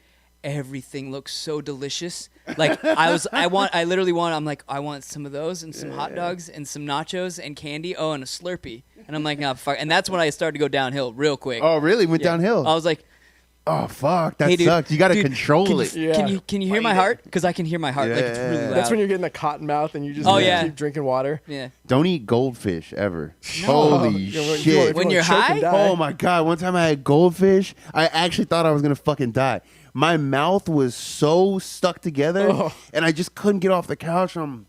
everything looked so delicious. Like I literally want, I'm like, I want some of those and some hot dogs and some nachos and candy. Oh, and a Slurpee. And I'm like, nah, fuck. And that's when I started to go downhill real quick. Oh, really? Went Yeah. downhill? I was like, Oh, fuck. That hey, dude, sucks. You got to dude, control can it. You, Yeah. can you hear my heart? Because I can hear my heart. Like it's really Yeah. loud. That's when you're getting a cotton mouth and you just Oh, yeah. keep drinking water. Yeah. Don't eat goldfish ever. No. Holy You know, shit. if When wanna you're choke and high? die. Oh, my God. One time I had goldfish. I actually thought I was going to fucking die. My mouth was so stuck together, Oh. and I just couldn't get off the couch. And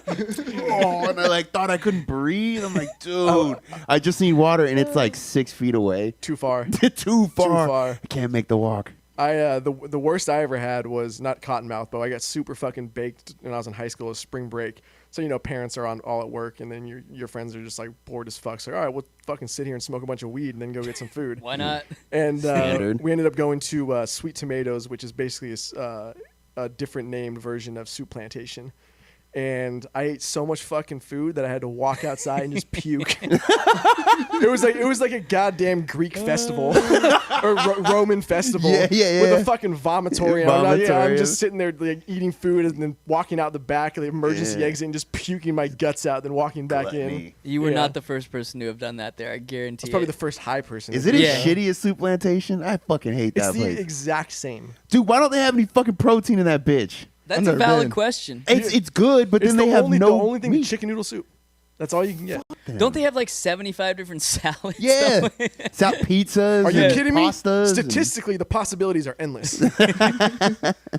and I thought I couldn't breathe. I'm like, dude, I just need water, and it's like 6 feet away. Too far. Too far. far. I can't make the walk. The worst I ever had was not cottonmouth, but I got super fucking baked when I was in high school. It was spring break, so you know parents are all at work, and then your friends are just like bored as fuck. So all right, we'll fucking sit here and smoke a bunch of weed, and then go get some food. Why not? And Standard. we ended up going to Sweet Tomatoes, which is basically a different named version of Soup Plantation. And I ate so much fucking food that I had to walk outside and just puke. It was like a goddamn Greek festival or Roman festival Yeah, with yeah. a fucking vomitorium. I'm Vomitorium. just sitting there like eating food and then walking out the back of the emergency Yeah. exit and just puking my guts out, then walking back in. Gluttony. You were Yeah. not the first person to have done that there. I guarantee That's probably it. the first high person. Is it Yeah. as shitty as Soup Plantation? I fucking hate It's that the place. exact same. Dude, why don't they have any fucking protein in that bitch? That's I've a never valid been. question. It's good, but It's then they the have only, no the only thing meat. chicken noodle soup. That's all you can get. Don't they have like 75 different salads? Yeah. It's out pizzas. Are you and kidding me? pastas and- Statistically, the possibilities are endless.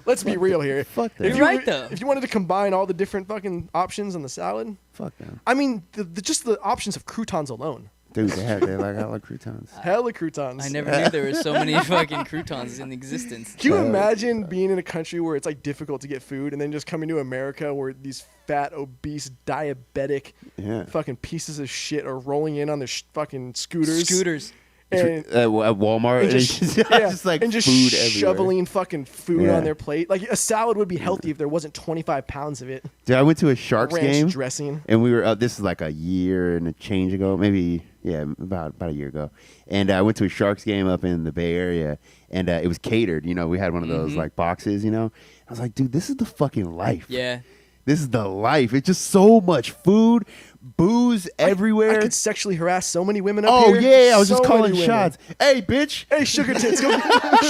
Let's be real here. Fuck that. If You're you, right, though. If you wanted to combine all the different fucking options on the salad, Fuck them. I mean, just the options of croutons alone. Dude, they like I like croutons. Hella croutons. I never knew there were so many fucking croutons in existence. Can you imagine being in a country where it's like difficult to get food, and then just coming to America where these fat, obese, diabetic, Yeah. fucking pieces of shit are rolling in on their fucking scooters, Scooters. and, At Walmart, and it's just, just, yeah, just like and just food everywhere. shoveling fucking food Yeah. on their plate. Like a salad would be healthy if there wasn't 25 pounds of it. Dude, I went to a Sharks Ranch game, dressing. and we were. This is like a year and a change ago, maybe. Yeah, about a year ago. And I went to a Sharks game up in the Bay Area, and it was catered. You know, we had one of those like boxes. You know, I was like, dude, this is the fucking life. Yeah. This is the life. It's just so much food, booze everywhere. I could sexually harass so many women up Oh here. yeah, I was So just calling many women. shots. Hey, bitch. Hey, sugar tits,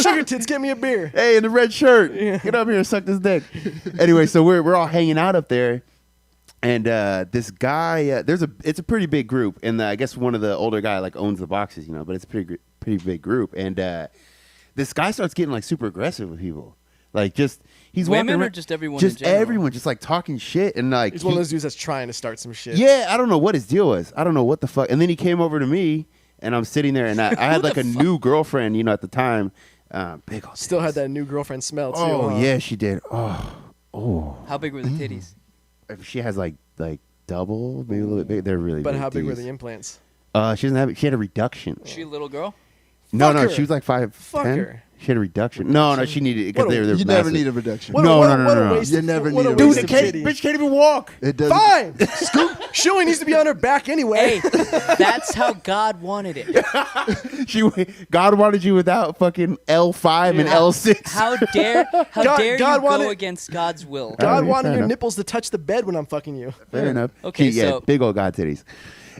sugar tits, get me a beer. Hey, in the red shirt. Get up here and suck this dick. Anyway, so we're all hanging out up there, and this guy, it's a pretty big group, and I guess one of the older guy like owns the boxes, you know, but it's a pretty big group, and this guy starts getting like super aggressive with people. Like just he's Women walking or around, just everyone? just in general? everyone, just like talking shit and like He's one of those dudes that's trying to start some shit. Yeah, I don't know what his deal was. I don't know what the fuck. And then he came over to me, and I'm sitting there, and I had like a new girlfriend, at the time. Big old Still titties. had that new girlfriend smell too. Oh huh? yeah, she did. Oh. How big were the titties? She has like double, maybe a little bit big. They're really But big. how big were titties. the implants? She doesn't have. She had a reduction. She a little girl? No, Fuck her. she was like 5'10". Fuck her. She had a reduction. No, she needed it because What a- they're You massive. never need a reduction. What No, a, no, what, no, what no, a no. waste You of- never what need a a Dude, waste the of reduction. kid, titty. bitch can't even walk. It doesn't. Fine. Scoop. She only needs to be on her back anyway. Hey, that's how God wanted it. God wanted you without fucking L5 and L6. How dare God you wanted- go against God's will? God yeah, wanted fair your enough. nipples to touch the bed when I'm fucking you. Fair enough. Okay, yeah, so- big old god titties,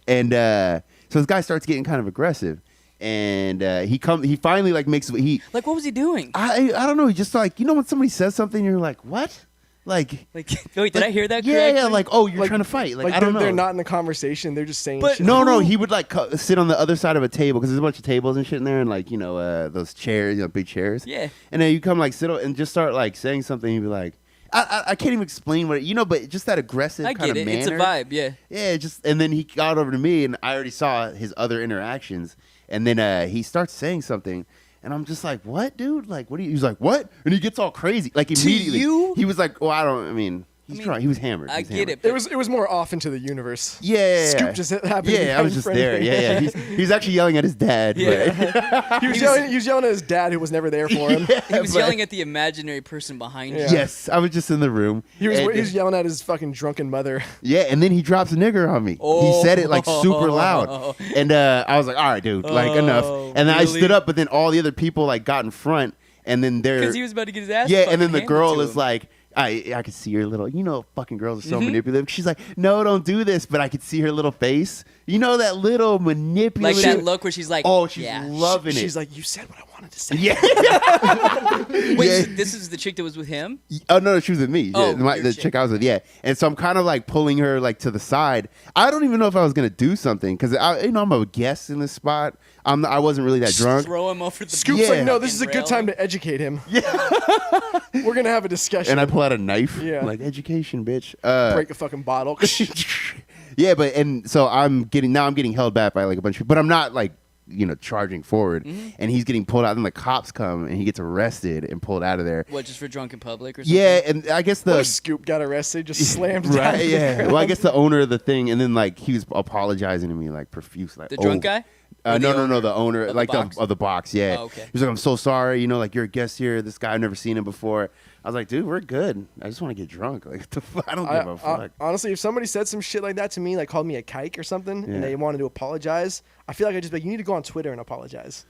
and so this guy starts getting kind of aggressive, and he finally like makes Like, what was he doing? I don't know, he just like when somebody says something you're like what like Like, wait, did I hear that yeah correctly? like oh you're Like- trying to fight like I they're, don't know they're not in the conversation. They're just saying But- shit. no he would like sit on the other side of a table because there's a bunch of tables and shit in there and like those chairs big chairs Yeah. and then you come like sit and just start like saying something you'd be like I can't even explain what but just that aggressive I kind get of it. manner. It's a vibe, yeah. Yeah, and then he got over to me, and I already saw his other interactions, and then he starts saying something, and I'm just like, "What, dude? Like, what?" He's like, "What?" And he gets all crazy, like immediately. you? He was like, "Well, he's trying. He was hammered. I He was get hammered. it. It was more off into the universe. Yeah. Scoop just happened. to be Yeah, I was in just front of there. me. Yeah. He's actually yelling at his dad. Yeah. He was yelling at his dad who was never there for him. He was but- yelling at the imaginary person behind Yeah. you. Yes, I was just in the room. He was And- yelling at his fucking drunken mother. Yeah, and then he drops a nigger on me. He said it like super loud, and I was like, "All right, dude, like enough." And then I really? stood up, but then all the other people like got in front, and then they're Because he was about to get his ass yeah, fucking and then the handed girl to is him. like, I could see her little, fucking girls are so manipulative. She's like, no, don't do this, but I could see her little face. That little like manipulative. that look where she's like, Oh, she's yeah. loving it. She's like, you said what I wanted to say. yeah. Wait, Yeah. so this is the chick that was with him? Oh no, she was with me. Oh, Yeah, your the chick I was with. Yeah, and so I'm kind of like pulling her like to the side. I don't even know if I was gonna do something because I'm a guest in this spot. I wasn't really that Just drunk. throw him over the Scoop's Yeah. like, no, this is a fucking good time railing. to educate him. Yeah. We're going to have a discussion. And I pull out a knife. Yeah. Like education, bitch. break a fucking bottle. Yeah, and so I'm getting held back by like a bunch of people, but I'm not like charging forward, and he's getting pulled out. Then the cops come and he gets arrested and pulled out of there. What, just for drunk in public or something? Yeah, and I guess What the if Scoop got arrested, just slammed down. right, yeah. Well, I guess the owner of the thing, and then like he was apologizing to me like profuse, like The drunk guy? Or the No, owner the owner, of the like box? of the box. Yeah. Oh, okay. He was like, "I'm so sorry. Like you're a guest here. This guy I've never seen him before." I was like, "Dude, we're good. I just want to get drunk. Like, I don't give a fuck." Honestly, if somebody said some shit like that to me, like called me a kike or something, Yeah. and they wanted to apologize, I feel like I'd just be like, you need to go on Twitter and apologize.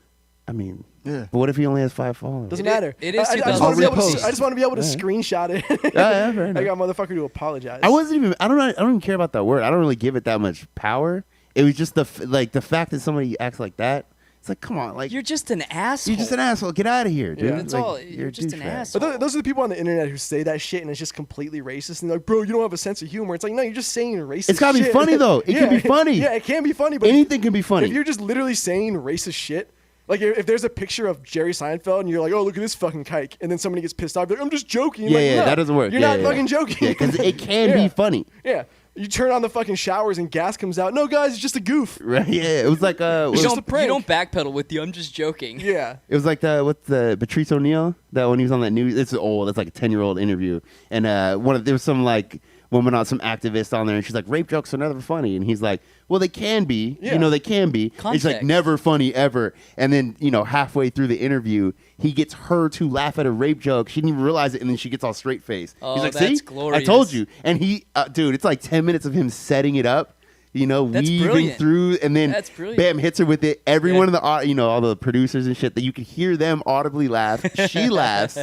I mean, Yeah. but what if he only has 5 followers? Doesn't It is- matter. it is I just 2016. want to be able Repost. to. I just want to be able to Yeah. screenshot it. Yeah, fair I enough. got motherfucker to apologize. I wasn't even. I don't even care about that word. I don't really give it that much power. It was just the fact that somebody acts like that. It's like, come on, like You're just an asshole. you're just an asshole. Get out of here, dude. Yeah. That's Like, all. you're You're a just an douchebag. asshole. But those are the people on the internet who say that shit and it's just completely racist. And they're like, bro, you don't have a sense of humor. It's like, no, you're just saying racist. It's gotta be shit. funny, though. It can be funny. Yeah, it can be funny. But Anything can be funny. if you're just literally saying racist shit, like if there's a picture of Jerry Seinfeld and you're like, oh, look at this fucking kike, and then somebody gets pissed off, they're like, I'm just joking. You're Yeah, like, yeah, no, that doesn't work. You're Yeah, not yeah. fucking joking. Yeah, because it can Yeah. be funny. Yeah. You turn on the fucking showers and gas comes out. No, guys, it's just a goof. Right? Yeah. It was like you just a don't, prank. you don't backpedal with you. I'm just joking. Yeah. it was like what's the Patrice O'Neal, that when he was on that news. It's old. It's like a 10-year-old interview, and there was some like woman on some activist on there, and she's like, rape jokes are never funny, and he's like, well, they can be. Yeah. They can be. And It's like Context. never funny ever. And then halfway through the interview, he gets her to laugh at a rape joke. She didn't even realize it, and then she gets all straight face. Oh, He's like, that's see, glorious. I told you. And he, dude, it's like 10 minutes of him setting it up. That's Weaving brilliant. through, and then That's brilliant. bam, hits her with it. Everyone Yeah. in the, all the producers and shit, that you could hear them audibly laugh. She laughs,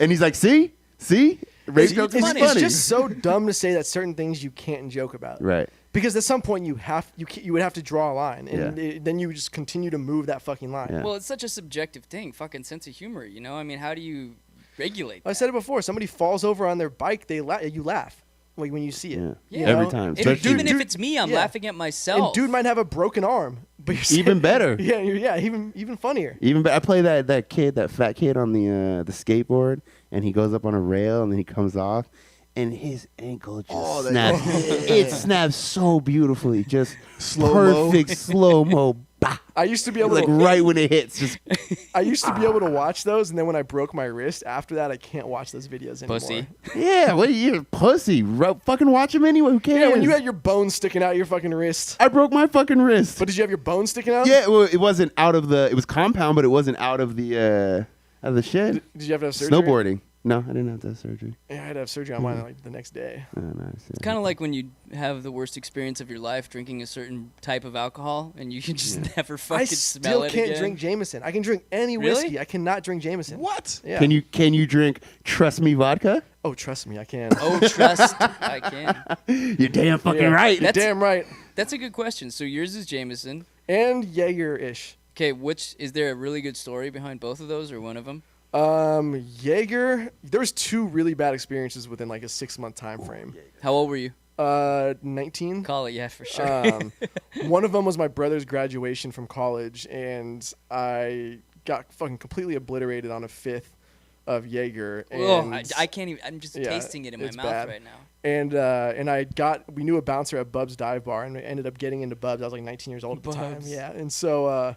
and he's like, "See, rape It's joke is funny. funny." It's just so dumb to say that certain things you can't joke about. Right. Because at some point you would have to draw a line, and Yeah. then you just continue to move that fucking line. Yeah. Well, it's such a subjective thing. Fucking sense of humor. I mean, how do you regulate I that? said it before. Somebody falls over on their bike, you laugh. like when you see it. Yeah. you Every know? time. And Especially- even if it's me, I'm yeah. laughing at myself. And dude might have a broken arm, but you're Even better. Yeah, even funnier. Even I play that fat kid on the skateboard, and he goes up on a rail, and then he comes off, and his ankle just snaps. It snaps so beautifully, just Slow-mo. perfect slow mo. I used to be able Like to right when it hits, just I used to be able to watch those, and then when I broke my wrist, after that I can't watch those videos anymore. Pussy. yeah. What are you, pussy? Fucking watch him anyway. Who cares? Yeah, when you had your bones sticking out your fucking wrist. I broke my fucking wrist. But did you have your bones sticking out? yeah, well, it wasn't out of the. It was compound, but it wasn't out of the shit. Did you have to have surgery? Snowboarding. No, I didn't have to have surgery. Yeah, I had to have surgery on mine like the next day. Oh, nice. It's kind of like when you have the worst experience of your life drinking a certain type of alcohol, and you can just never fucking I smell still it can't again. drink Jameson. I can drink any Really? whiskey. I cannot drink Jameson. What? Yeah. Can you drink Trust Me vodka? Oh, trust me, I can. Oh, trust. I can. You're damn fucking Yeah. right. You're That's- damn right. That's a good question. So yours is Jameson. And Jaeger-ish. Okay, which is there a really good story behind both of those, or one of them? Jaeger. There was 2 really bad experiences within like a 6-month time frame. How old were you? 19. Call it, yeah, for sure. One of them was my brother's graduation from college, and I got fucking completely obliterated on a 5th of Jaeger. And I can't even. I'm just yeah, tasting it in my it's mouth bad. right now. And we knew a bouncer at Bub's Dive Bar, and we ended up getting into Bub's. I was like 19 years old at the time. Bub's. Yeah, and so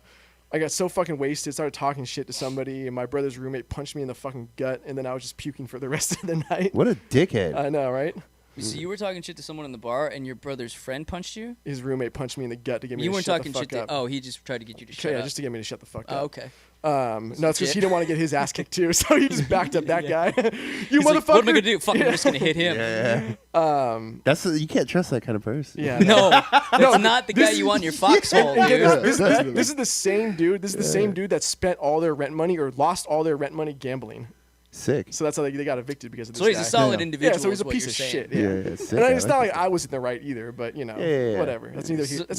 I got so fucking wasted, started talking shit to somebody, and my brother's roommate punched me in the fucking gut, and then I was just puking for the rest of the night. What a dickhead. I know, right? So you were talking shit to someone in the bar, and your brother's friend punched you. His roommate punched me in the gut to get me You to weren't shut talking the fuck shit to. up. Oh, he just tried to get you to shut yeah, up. just to get me to shut the fuck Oh, up. okay. No, it's because legit. he didn't want to get his ass kicked too, so he just backed up that Yeah. guy. You He's motherfucker! like, what am I gonna do? Fuck, I'm just gonna hit him. Yeah. You can't trust that kind of person. Yeah. No, that's not the guy you want in your foxhole, And dude. this is the same dude. This is the same dude that spent all their rent money or lost all their rent money gambling. Sick. So that's how they got evicted because of this So he's guy. a solid Yeah. individual. Yeah, so he's is a what piece you're of saying. shit. Yeah, Yeah. sick. And I it's not like like I was in the right either, but Yeah. whatever. That's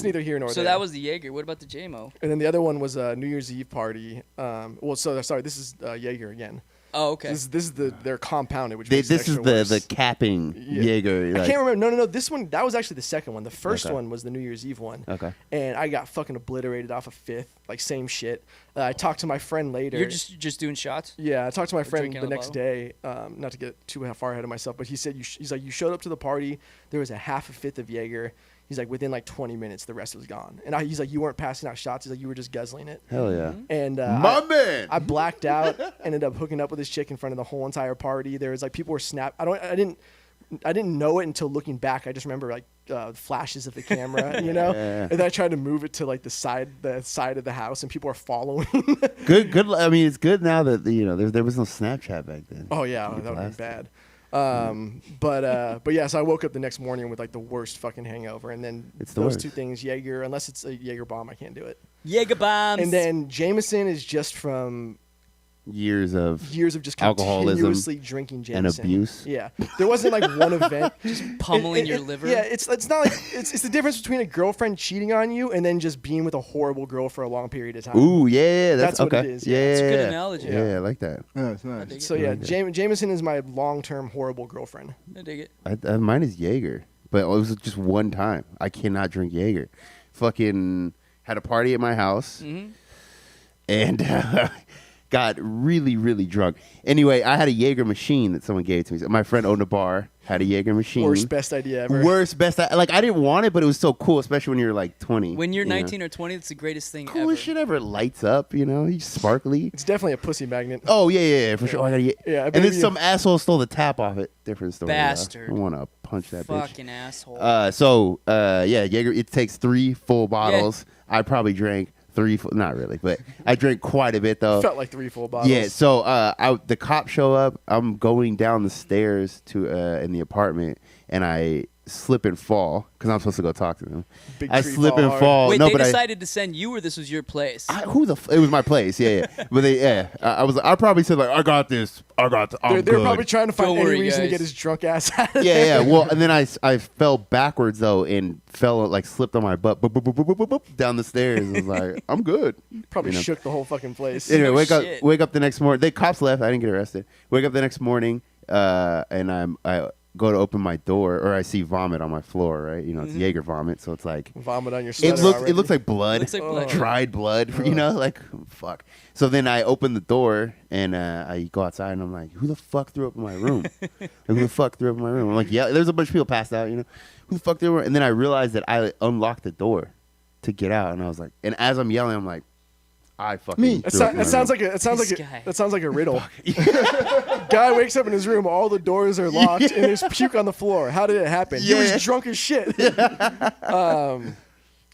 neither here nor So there. that was the Jaeger. What about the JMO? And then the other one was a New Year's Eve party. This is Jaeger again. Oh, okay. This is their compounded, which This makes it is extra worse. the capping Yeah. Jaeger. I Like, can't remember. No. This one, that was actually the second one. The first Okay. one was the New Year's Eve one. Okay. And I got fucking obliterated off a 5th. Like, same shit. I talked to my friend later. You're just doing shots. Yeah, I talked to my friend drinking the on the next day. Not to get too far ahead of myself, but he said, he's like, you showed up to the party. There was a half a 5th of Jaeger. He's like, within like 20 minutes, the rest was gone. And he's like, you weren't passing out shots. He's like, you were just guzzling it. Hell yeah. And My man. I blacked out, ended up hooking up with this chick in front of the whole entire party. There was like people were I didn't know it until looking back. I just remember like flashes of the camera, you know. Yeah. And then I tried to move it to like the side of the house, and people are following. Good. I mean, it's good now that there was no Snapchat back then. Oh yeah, You that would be blasted. bad. But yeah, so I woke up the next morning with like the worst fucking hangover, and then It's the those worst. 2 things, Jaeger, unless it's a Jaeger bomb, I can't do it. Jaeger bombs. And then Jameson is just from Years of years of just Alcoholism continuously drinking Jameson and abuse. Yeah, there wasn't like one event. pummeling your liver. Yeah, it's not like it's the difference between a girlfriend cheating on you and then just being with a horrible girl for a long period of time. Ooh, yeah, that's That's what okay. it is, Yeah, yeah. It's a good yeah. analogy. Yeah, I like that. Yeah, it's nice. So yeah, Okay. Jameson is my long-term horrible girlfriend. I dig it. Mine is Jaeger, but it was just one time. I cannot drink Jaeger. Fucking had a party at my house Mm-hmm. and got really, really drunk. Anyway, I had a Jaeger machine that someone gave to me. So my friend owned a bar, had a Jaeger machine. Worst best idea ever. Worst, best. I didn't want it, but it was so cool, especially when you're like 20. When you're you know? 19 or 20, it's the greatest thing ever. Coolest shit ever. It lights up, you sparkly. It's definitely a pussy magnet. Oh, yeah, for sure. I gotta get, Yeah, I and then believe you. some asshole stole the tap off it. Different story. though. Bastard. I want to punch that bitch. Fucking asshole. Yeah, Jaeger, it takes 3 full bottles. I probably drank 3 full, not really, but I drank quite a bit though. Felt like 3 full bottles. Yeah, so the cops show up. I'm going down the stairs to in the apartment, and I slip and fall because I'm supposed to go talk to them. Big I tree slip fall and hard. fall. Wait, no, they but decided to send you, or this was your place? it was my place. Yeah. But I probably said like, I got this. I'm They're good. probably trying to find Don't any worry, reason to guys. get his drunk ass out of Yeah. Well, and then I fell backwards though and fell like slipped on my butt boop, boop, boop, boop, boop, boop, down the stairs. I was like, I'm good. Probably You know. shook the whole fucking place. Anyway, No wake up the next morning. The cops left. I didn't get arrested. Wake up the next morning, and go to open my door, or I see vomit on my floor, right? You know, it's Jaeger vomit, so it's like Vomit on your sweater. it looks like blood, Looks like blood. dried blood, you know, like fuck. So then I open the door and I go outside and I'm like, who the fuck threw up in my room? Like, who the fuck threw up in my room? I'm like, yeah, there's a bunch of people passed out, you know, who the fuck threw up? And then I realized that I unlocked the door to get out, and I was like, and as I'm yelling, I'm like, I fucking Me. threw up in my It sounds room. like This guy. that sounds like a riddle. Guy wakes up in his room, all the doors are locked, and there's puke on the floor. How did it happen? He Yeah. was drunk as shit.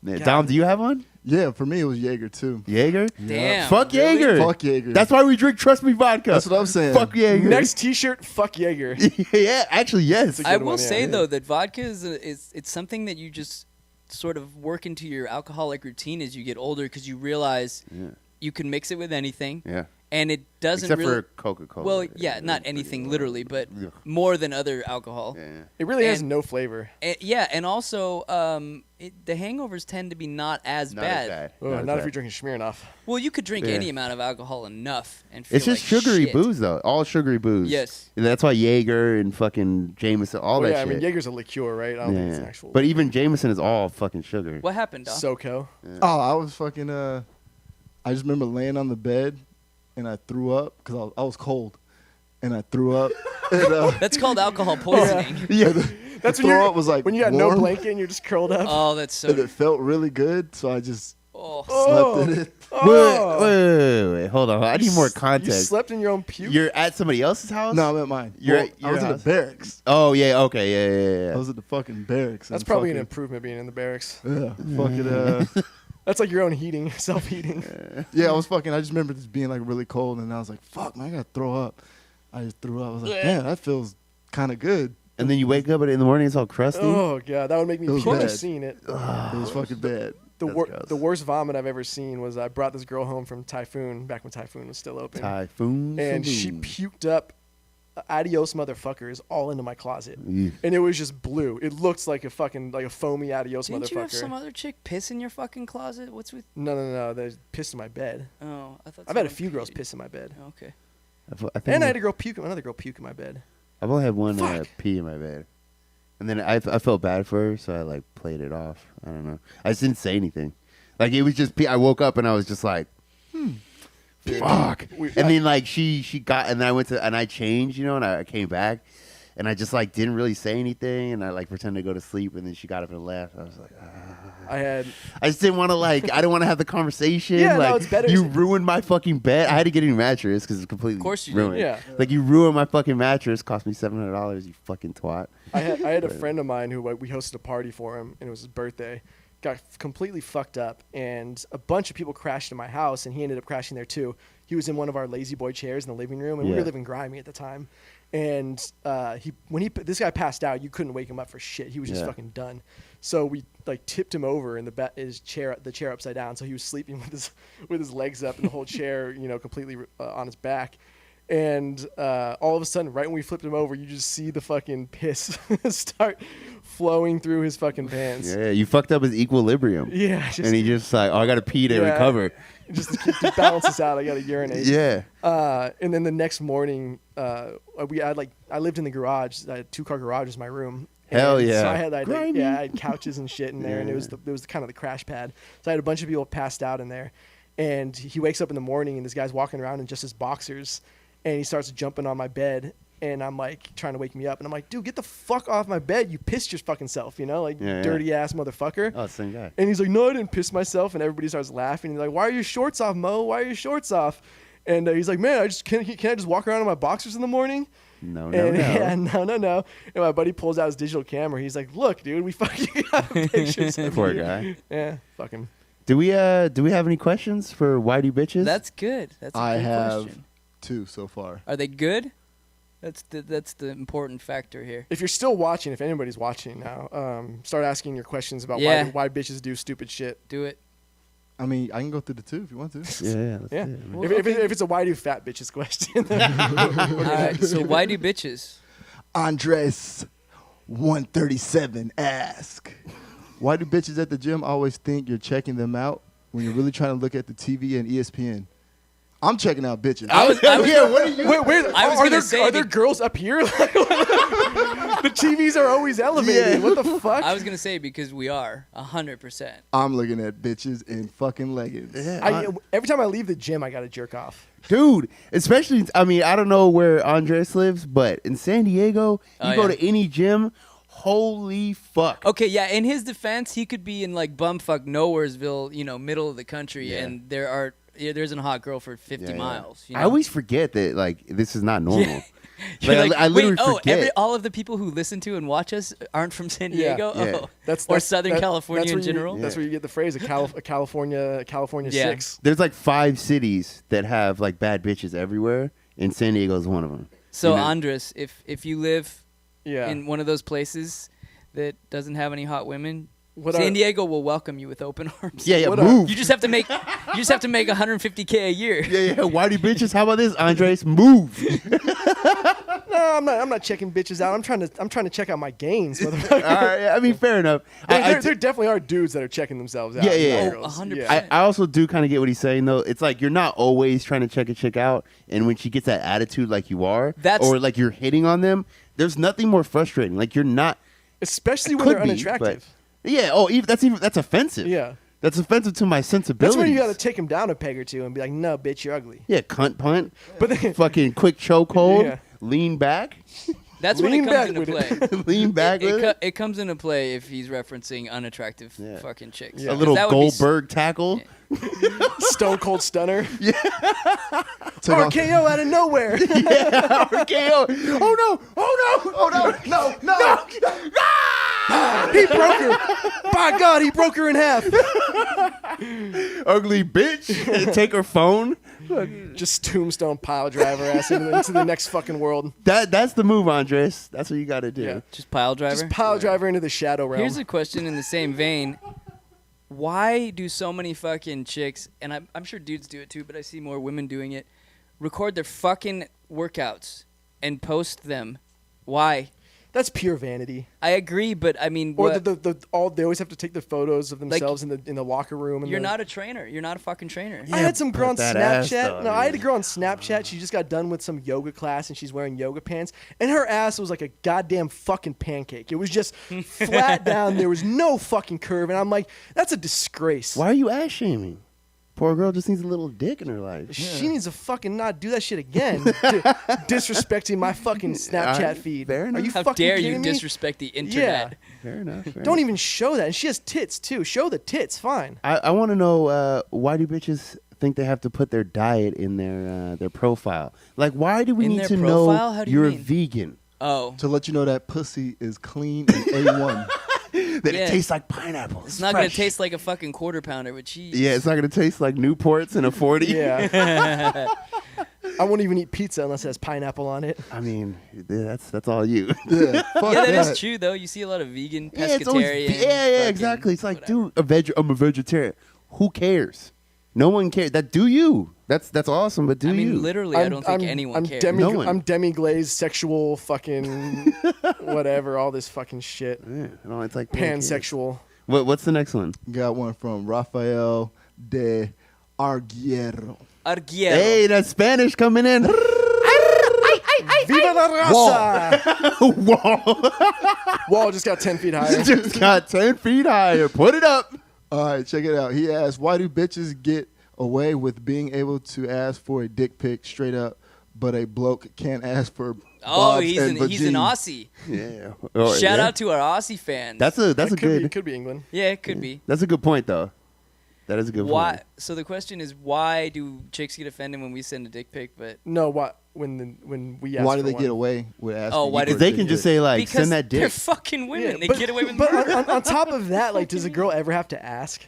Yeah, Dom, do you have one? Yeah, for me it was Jaeger too. Jaeger? Damn. Fuck really? Jaeger. Fuck Jaeger. That's why we drink Trust Me vodka. That's what I'm saying. Fuck Jaeger. Next T-shirt, fuck Jaeger. Yeah, actually, yes. a I good will one, yeah. say though that vodka is it's something that you just sort of work into your alcoholic routine as you get older, because you realize you can mix it with anything, Yeah. and it doesn't Except really. for Coca-Cola. Well, yeah, not anything literally, but Ugh. more than other alcohol. Yeah. It really has And- no flavor. Yeah, and also the hangovers tend to be not as Not bad. as bad. Ugh, as not if bad. you're drinking Smirnoff. Well, you could drink Yeah. any amount of alcohol enough and feel It's just like sugary shit. booze, though. All sugary booze. Yes. And that's why Jaeger and fucking Jameson, all Well, that yeah, shit. I mean, Jaeger's a liqueur, right? I don't think it's an actual. But even Jameson is all fucking sugar. What happened, Doc? SoCo. Oh, I was fucking. I just remember laying on the bed, and I threw up because I was cold, and I threw up. And, That's called alcohol poisoning. yeah, That's the throw up was like when you got no warm, blanket and you're just curled up. Oh, that's so. and it felt really good, so I just Oh, slept in it. Wait, hold on. I need more You context. slept in your own puke. You're at somebody else's house? No, I'm at mine. You're Well, at I your was in house? the barracks. Oh, yeah, okay, yeah. I was at the fucking barracks. That's and probably an fucking, improvement being in the barracks. Yeah, fucking. That's like your own heating, self-heating. Yeah, I was fucking. I just remember just being like really cold, and I was like, "Fuck, man, I gotta throw up." I just threw up. I was like, "Damn, that feels kind of good." And then you wake up in the morning, it's all crusty. Oh god, that would make me It was puke bad. just seeing it. It was fucking bad. That's gross. The worst vomit I've ever seen was I brought this girl home from Typhoon back when Typhoon was still open, Typhoon. and she saloon. puked up adios motherfuckers all into my closet, Yeah. and it was just blue. It looks like a fucking like a foamy adios didn't you have motherfucker. some other chick piss in your fucking closet? What's with? No, they pissed in my bed. Oh, I thought. I've had a someone few girls peed. piss in my bed, Okay. I think and I had another girl puke in my bed. I've only had one Fuck. pee in my bed. And then I felt bad for her, so I like played it off. I don't know. I just didn't say anything. Like it was just pee. I woke up and I was just like, fuck. And then like she got, and then I went to, and I changed, you know, and I came back, and I just like didn't really say anything, and I like pretended to go to sleep, and then she got up and left. I was like, I just didn't want to like, I didn't want to have the conversation. Yeah, no, like it's better you to- ruined my fucking bed. I had to get a new mattress because it's completely Of course you ruined. did. Yeah. Like you ruined my fucking mattress. Cost me $700. You fucking twat. I had a friend of mine who we hosted a party for him, and it was his birthday. Got completely fucked up, and a bunch of people crashed in my house, and he ended up crashing there too. He was in one of our lazy boy chairs in the living room, and we Yeah. were living grimy at the time. And this guy passed out, you couldn't wake him up for shit. He was just Yeah. fucking done. So we like tipped him over in the chair upside down, so he was sleeping with his legs up and the whole chair, you know, completely on his back. And all of a sudden, right when we flipped him over, you just see the fucking piss start flowing through his fucking pants. Yeah, you fucked up his equilibrium. Yeah, just, And he just like, oh, I got to pee to Yeah. recover. just to balance this out, I got to urinate. Yeah. And then the next morning, I lived in the garage. I had a 2-car garage was my room. Hell And yeah. So I had Grimy. I had couches and shit in there, and it was kind of the crash pad. So I had a bunch of people passed out in there, and he wakes up in the morning, and this guy's walking around in just his boxers, and he starts jumping on my bed. And I'm like trying to wake me up, and I'm like, dude, get the fuck off my bed! You pissed your fucking self, you know, like Yeah, dirty ass motherfucker. Oh, same guy. And he's like, no, I didn't piss myself. And everybody starts laughing. He's like, why are your shorts off, Mo? Why are your shorts off? And he's like, man, can't I just walk around in my boxers in the morning? No. Yeah, no. And my buddy pulls out his digital camera. He's like, look, dude, we fucking got pictures of Poor you. guy. Yeah, fuck him. Do we have any questions for Why Do Bitches? That's good. That's a I good have question. 2 so far. Are they good? That's the important factor here. If you're still watching, if anybody's watching now, start asking your questions about Yeah. why bitches do stupid shit. Do it. I mean, I can go through the 2 if you want to. Yeah. Let's Yeah. do it, man. Well, If it's a why do fat bitches question. All right. So why do bitches? Andres 137 ask, why do bitches at the gym always think you're checking them out when you're really trying to look at the TV and ESPN? I'm checking out bitches. I was Yeah, what are you? Wait, I was are gonna there, say are there the- girls up here? The TVs are always elevated. Yeah. What the fuck? I was gonna say because we are 100%. I'm looking at bitches in fucking leggings. Yeah, Every time I leave the gym, I gotta jerk off. dude, especially, I mean, I don't know where Andres lives, but in San Diego, you Oh, go yeah. to any gym, holy fuck. Okay, yeah. In his defense, he could be in like bumfuck Nowheresville, middle of the country, Yeah. and there isn't a hot girl for 50 Yeah, yeah. miles. I always forget that, like, this is not normal. Yeah. Like, You're like, I literally wait, forget. all of the people who listen to and watch us aren't from San Yeah. Diego? Yeah. Oh. Or Southern California that's in where you- general? That's where you get the phrase, a California Yeah. 6. There's like 5 cities that have like bad bitches everywhere, and San Diego is one of them. So, You know? Andres, if you live Yeah. in one of those places that doesn't have any hot women, What San are- Diego will welcome you with open arms. Yeah, What move. You just have to make 150K a year. yeah, whitey bitches. How about this, Andres? Move. No, I'm not checking bitches out. I'm trying to check out my gains, All motherfucker. right, I mean, fair enough. There definitely are dudes that are checking themselves out. Yeah, yeah, not yeah. girls. 100%. Yeah. I also do kind of get what he's saying, though. It's like you're not always trying to check a chick out, and when she gets that attitude like you are, That's- or like you're hitting on them, there's nothing more frustrating. Like you're not. Especially It when they're could be, unattractive. but- yeah. Oh, that's offensive. Yeah. That's offensive to my sensibilities. That's when you got to take them down a peg or two and be like, no, bitch, you're ugly. Yeah, cunt punt. But then, Fucking quick chokehold. Yeah. Lean back. That's when it Lean comes back into with play. it. Lean back. with it. It comes into play if he's referencing unattractive Yeah. fucking chicks. Yeah. A 'Cause little that would be s- Goldberg tackle. Stone Cold Stunner. Take off- RKO out of nowhere. RKO. Oh no! Oh no! No! He broke her. By God, he broke her in half. Ugly bitch. Take her phone. Just tombstone pile driver ass into the next fucking world. That's the move, Andres. That's what you got to do. Yeah. Just pile driver. Just pile driver into the shadow realm. Here's a question in the same vein. Why do so many fucking chicks, and I'm sure dudes do it too, but I see more women doing it, record their fucking workouts and post them? Why? That's pure vanity. I agree, but I mean, Or what? they always have to take the photos of themselves in the locker room. And You're not a trainer. You're not a fucking trainer. I had some girl on but that ass, Snapchat. though, No, I had a yeah. girl on Snapchat. She just got done with some yoga class and she's wearing yoga pants. And her ass was like a goddamn fucking pancake. It was just flat down. There was no fucking curve. And I'm like, that's a disgrace. Why are you ass shaming? Poor girl just needs a little dick in her life. She needs to fucking not do that shit again. Disrespecting my fucking Snapchat feed. fair Are enough. you How fucking dare kidding you me? disrespect the internet? Fair enough. Don't even show that. And she has tits too. Show the tits. Fine. I want to know why do bitches think they have to put their diet in their profile? Like, why do we In need their to profile? know How do you you're mean? vegan? Oh, to let you know that pussy is clean and A1. That Yeah. it tastes like pineapple. it's not going to fresh. taste like a fucking quarter pounder with cheese. Yeah, it's not gonna taste like Newports in a 40. Yeah. I won't even eat pizza unless it has pineapple on it. I mean, that's all you. Yeah, fuck Yeah, that is that. true though. You see a lot of vegan, Yeah, it's always- pescatarian. yeah, fucking exactly. It's like, whatever. dude, I'm a vegetarian. Who cares? No one cares. That do you. That's awesome, but do I mean, you? literally, I don't think anyone cares. No one. I'm demi-glazed, sexual, fucking, whatever, all this fucking shit. Yeah, no, it's like who cares? Pansexual. What's the next one? Got one from Rafael de Arguero. Arguero. Hey, that's Spanish coming in. Viva la raza! Wall Wall just got 10 feet higher. just got 10 feet higher. Put it up. All right, check it out. He asked, why do bitches get away with being able to ask for a dick pic straight up, but a bloke can't ask for Oh, bobs he's and an vagine? Aussie. Yeah. Oh, Shout yeah. out to our Aussie fans. That's a That good. could be England. yeah, it could be. That's a good point, though. That is a good Why? point. So the question is, why do chicks get offended when we send a dick pic? But No, what when we ask Why do for they one. get away with asking? Oh, why you do for a Because they dick can just pic? say like, because send that they're dick. fucking women, they but- get away with But murder. on top of that, like, does a girl ever have to ask?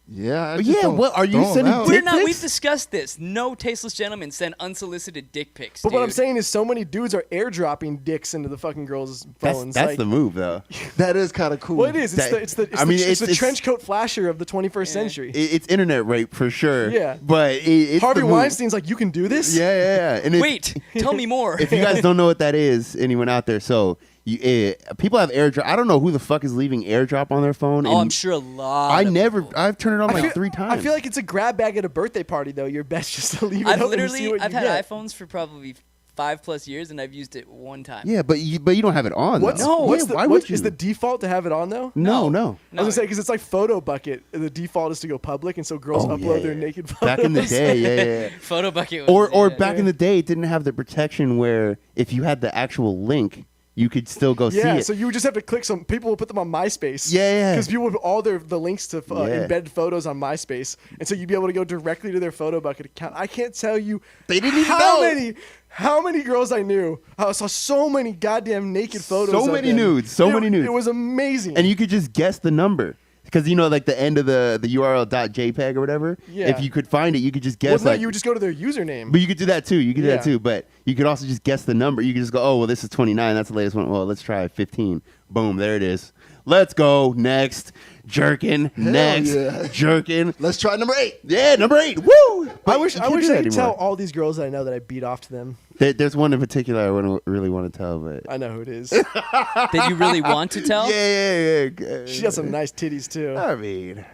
Yeah, I But just yeah, don't what- are you throw 'em sending out. dick We're not. pics? We've discussed this. No tasteless gentlemen send unsolicited dick pics. But what I'm dude. saying is, so many dudes are airdropping dicks into the fucking girls' phones. That's like, the move, though. That is kind of cool. Well, it is. It's That- it's the it's- trench coat flasher of the 21st century. It's internet rape for sure. Yeah. But it's Harvey the move. Weinstein's like, you can do this? Yeah. And Wait, tell me more. if you guys don't know what that is, anyone out there, so people have AirDrop. I don't know who the fuck is leaving AirDrop on their phone. Oh, and I'm sure a lot. I've turned it on I like feel- 3 times. I feel like it's a grab bag at a birthday party, though. You're best just to leave it I've open and see literally, what I've you had get. iPhones for probably 5+ years, and I've used it one time. Yeah, but you don't have it on. What's, though. what's Yeah, the, why what, would you? is the default to have it on though? No. I was gonna say because it's like Photo Bucket. The default is to go public, and so girls Oh, upload yeah, their yeah. naked photos. Back in the day, yeah. Photo Bucket was, Or yeah. back in the day, it didn't have the protection where if you had the actual link, you could still go see Yeah, it. so you would just have to click some. People would put them on MySpace. Yeah. Because people would put all the links to embedded photos on MySpace, and so you'd be able to go directly to their Photo Bucket account. I can't tell you They didn't even know. how many girls I knew. I saw so many goddamn naked photos. So of many them. nudes. Many nudes. It was amazing. And you could just guess the number. Because, like the end of the URL .jpeg or whatever, Yeah. if you could find it, you could just guess. Well, no, you would just go to their username. But you could do that too. You could do that Yeah. too. But you could also just guess the number. You could just go, oh, well, this is 29. That's the latest one. Well, let's try 15. Boom, there it is. Let's go. Next. Jerkin. Next. yeah. Jerkin. Let's try number 8. Yeah, number 8. Woo! I But wish you I can't wish do I that could tell anymore. all these girls that I know that I beat off to them. There's one in particular I really want to tell, but. I know who it is. That you really want to tell? Yeah. She got some nice titties too. I mean,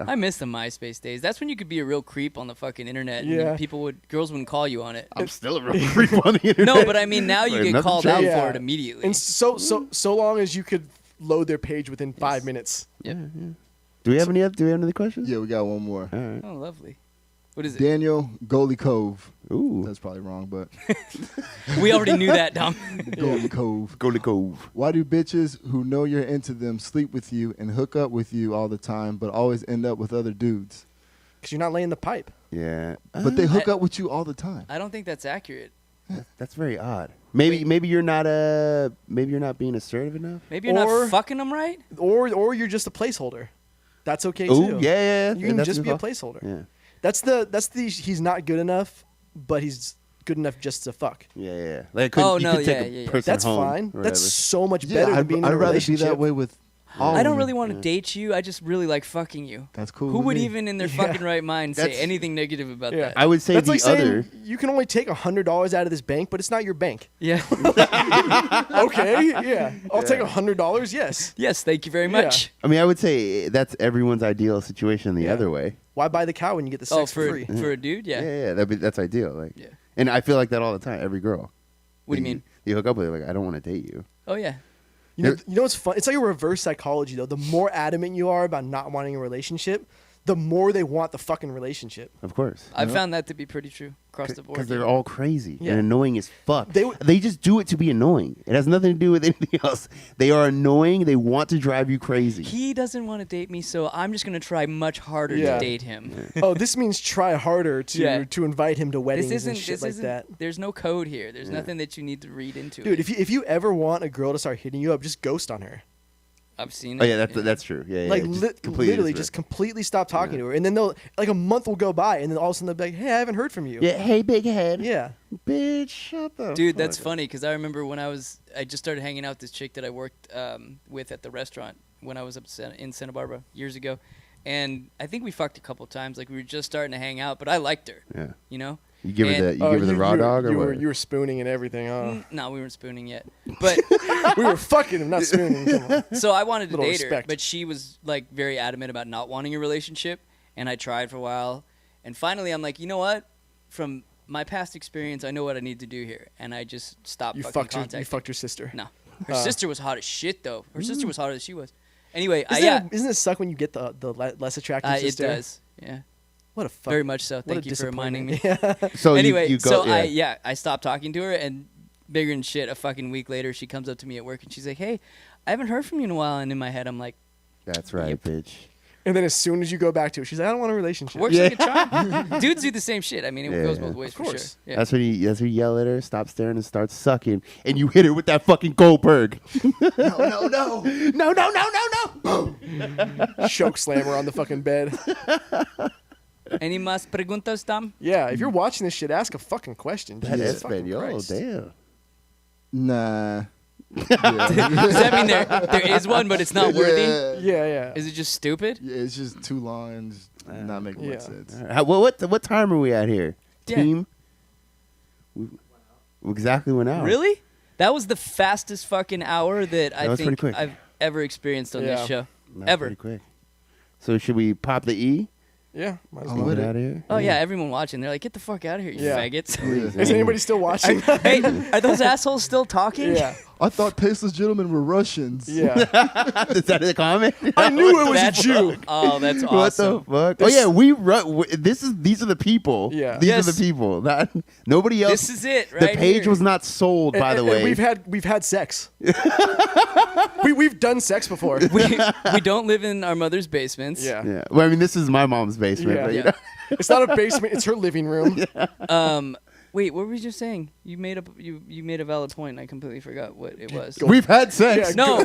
I miss the MySpace days. That's when you could be a real creep on the fucking internet. Yeah. And girls wouldn't call you on it. I'm still a real creep on the internet. No, but I mean now you Like, get nothing called out changed. for it immediately. And so long as you could load their page within 5 minutes. Yep. Do we have any other questions? Yeah, we got one more. All right. Oh, lovely. What is it? Daniel Goalie Cove. Ooh. That's probably wrong, but We already knew that, Dom. Goalie Cove. Go to Cove. Why do bitches who know you're into them sleep with you and hook up with you all the time, but always end up with other dudes? Because you're not laying the pipe. Yeah. But they hook up with you all the time. I don't think that's accurate. That's very odd. Maybe you're not being assertive enough. Maybe you're Or- not fucking them right. Or you're just a placeholder. That's okay Ooh, too. yeah. You can That's just good be a call. placeholder. Yeah. That's the he's not good enough, but he's good enough just to fuck. Yeah. Like, Oh, you no, could take yeah, a yeah, yeah. person That's home fine. or That's whatever. so much Yeah, better than being in I'd a rather be relationship. that way with all I don't women. really want to date you. I just really like fucking you. That's cool. Who with would me. even in their Yeah. fucking right mind say That's- anything negative about Yeah. that? I would say That's the like other. saying you can only take $100 out of this bank, but it's not your bank. Yeah. Okay, yeah. I'll take $100. Yes. Yes, thank you very Yeah. much. I mean, I would say that's everyone's ideal situation the Yeah. other way. Why buy the cow when you get the Oh, sex for free? for a dude, yeah. Yeah. That's ideal. Like, Yeah. and I feel like that all the time. Every girl. What do you mean? You hook up with her, like, I don't want to date you. Oh yeah. You know what's fun? It's like a reverse psychology though. The more adamant you are about not wanting a relationship, the more they want the fucking relationship. Of course. I've found that to be pretty true across the board. Because they're all crazy Yeah. and annoying as fuck. They They just do it to be annoying. It has nothing to do with anything else. They are annoying. They want to drive you crazy. He doesn't want to date me, so I'm just gonna try much harder Yeah. to date him. Oh, this means try harder to Yeah. to invite him to weddings This isn't. and shit This like isn't. that. There's no code here. There's nothing that you need to read into Dude, it. if you ever want a girl to start hitting you up, just ghost on her. I've seen it. Oh yeah, that's true. Yeah, Like just completely literally, disregard. just completely stop talking to her, and then they'll like a month will go by, and then all of a sudden they'll be like, "Hey, I haven't heard from you." Yeah, hey, big head. Yeah. Bitch, shut the Dude, that's fuck funny because I remember when I just started hanging out with this chick that I worked with at the restaurant when I was up in Santa Barbara years ago, and I think we fucked a couple times. Like we were just starting to hang out, but I liked her. Yeah. You know. You give her And- the give her the raw dog or you what? were spooning and everything. Oh, No, we weren't spooning yet. But we were fucking him, not spooning. Come on. so I wanted to Little date her, respect. but she was like very adamant about not wanting a relationship, and I tried for a while, and finally I'm like, you know what? From my past experience, I know what I need to do here, and I just stopped You fucking fucked her. contacting. You fucked your sister. No, her sister was hot as shit though. Her sister was hotter than she was. Anyway, Isn't it suck when you get the less attractive it sister? does. Yeah, What a fuck. very much so. what Thank a you for reminding me. disappointment. So Anyway, you go, so yeah. I stopped talking to her, and bigger than shit, a fucking week later, she comes up to me at work and she's like, "Hey, I haven't heard from you in a while." And in my head, I'm like, That's right, Yep. bitch. And then as soon as you go back to it, she's like, "I don't want a relationship." "Works like a charm." Dudes do the same shit. I mean, it Yeah, goes yeah. both ways Of for course. sure. Yeah. That's when you yell at her, stop staring, and start sucking, and you hit her with that fucking Goldberg. No. Choke slammer on the fucking bed. Any más preguntas, Tom? Yeah, if you're watching this shit, ask a fucking question. That Jesus is fucking yo, Christ. damn. Nah. Does that mean there is one, but it's not worthy? Yeah, yeah. Is it just stupid? Yeah, it's just too long and just not making Yeah. much sense. All right, what time are we at here? Yeah. Team? We exactly 1 hour. Really? That was the fastest fucking hour that I was think pretty quick. I've ever experienced on Yeah. this show. That's Ever. pretty quick. So should we pop the E? Yeah, might as I'm well. with Get it. out of here. Oh yeah, everyone watching. They're like, get the fuck out of here, you Yeah. faggots. Is anybody still watching? Hey, are those assholes still talking? yeah, I thought tasteless gentlemen were Russians. yeah. Is that a comment? I knew it was a That's Jew. Oh, that's What awesome. the fuck? Oh yeah, these are the people. Yeah. These Yes. are the people. Not nobody else. This is it, the right page here. was not sold, by the And way. we've had sex. we've done sex before. we don't live in our mother's basements. Yeah. Yeah. Well, I mean, this is my mom's basement. Yeah. But, you Yeah. know. It's not a basement. It's her living room. Wait, what were you just saying? You made a valid point. And I completely forgot what it was. We've had sex. Yeah, No.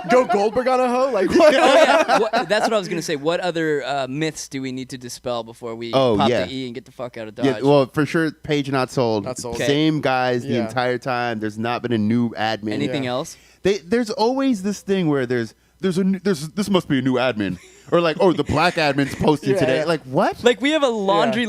Go Goldberg on a hoe. Like what? Oh yeah, that's what I was gonna say. What other myths do we need to dispel before we Oh, pop yeah. the E and get the fuck out of Dodge? Yeah, well, for sure, page not sold. Not sold. Okay. Same guys the Yeah. entire time. There's not been a new admin. Anything Yeah. else? There's always this thing where there's this must be a new admin, or like, oh, the black admin's posting Yeah, today. yeah. Like what? Like we have a laundry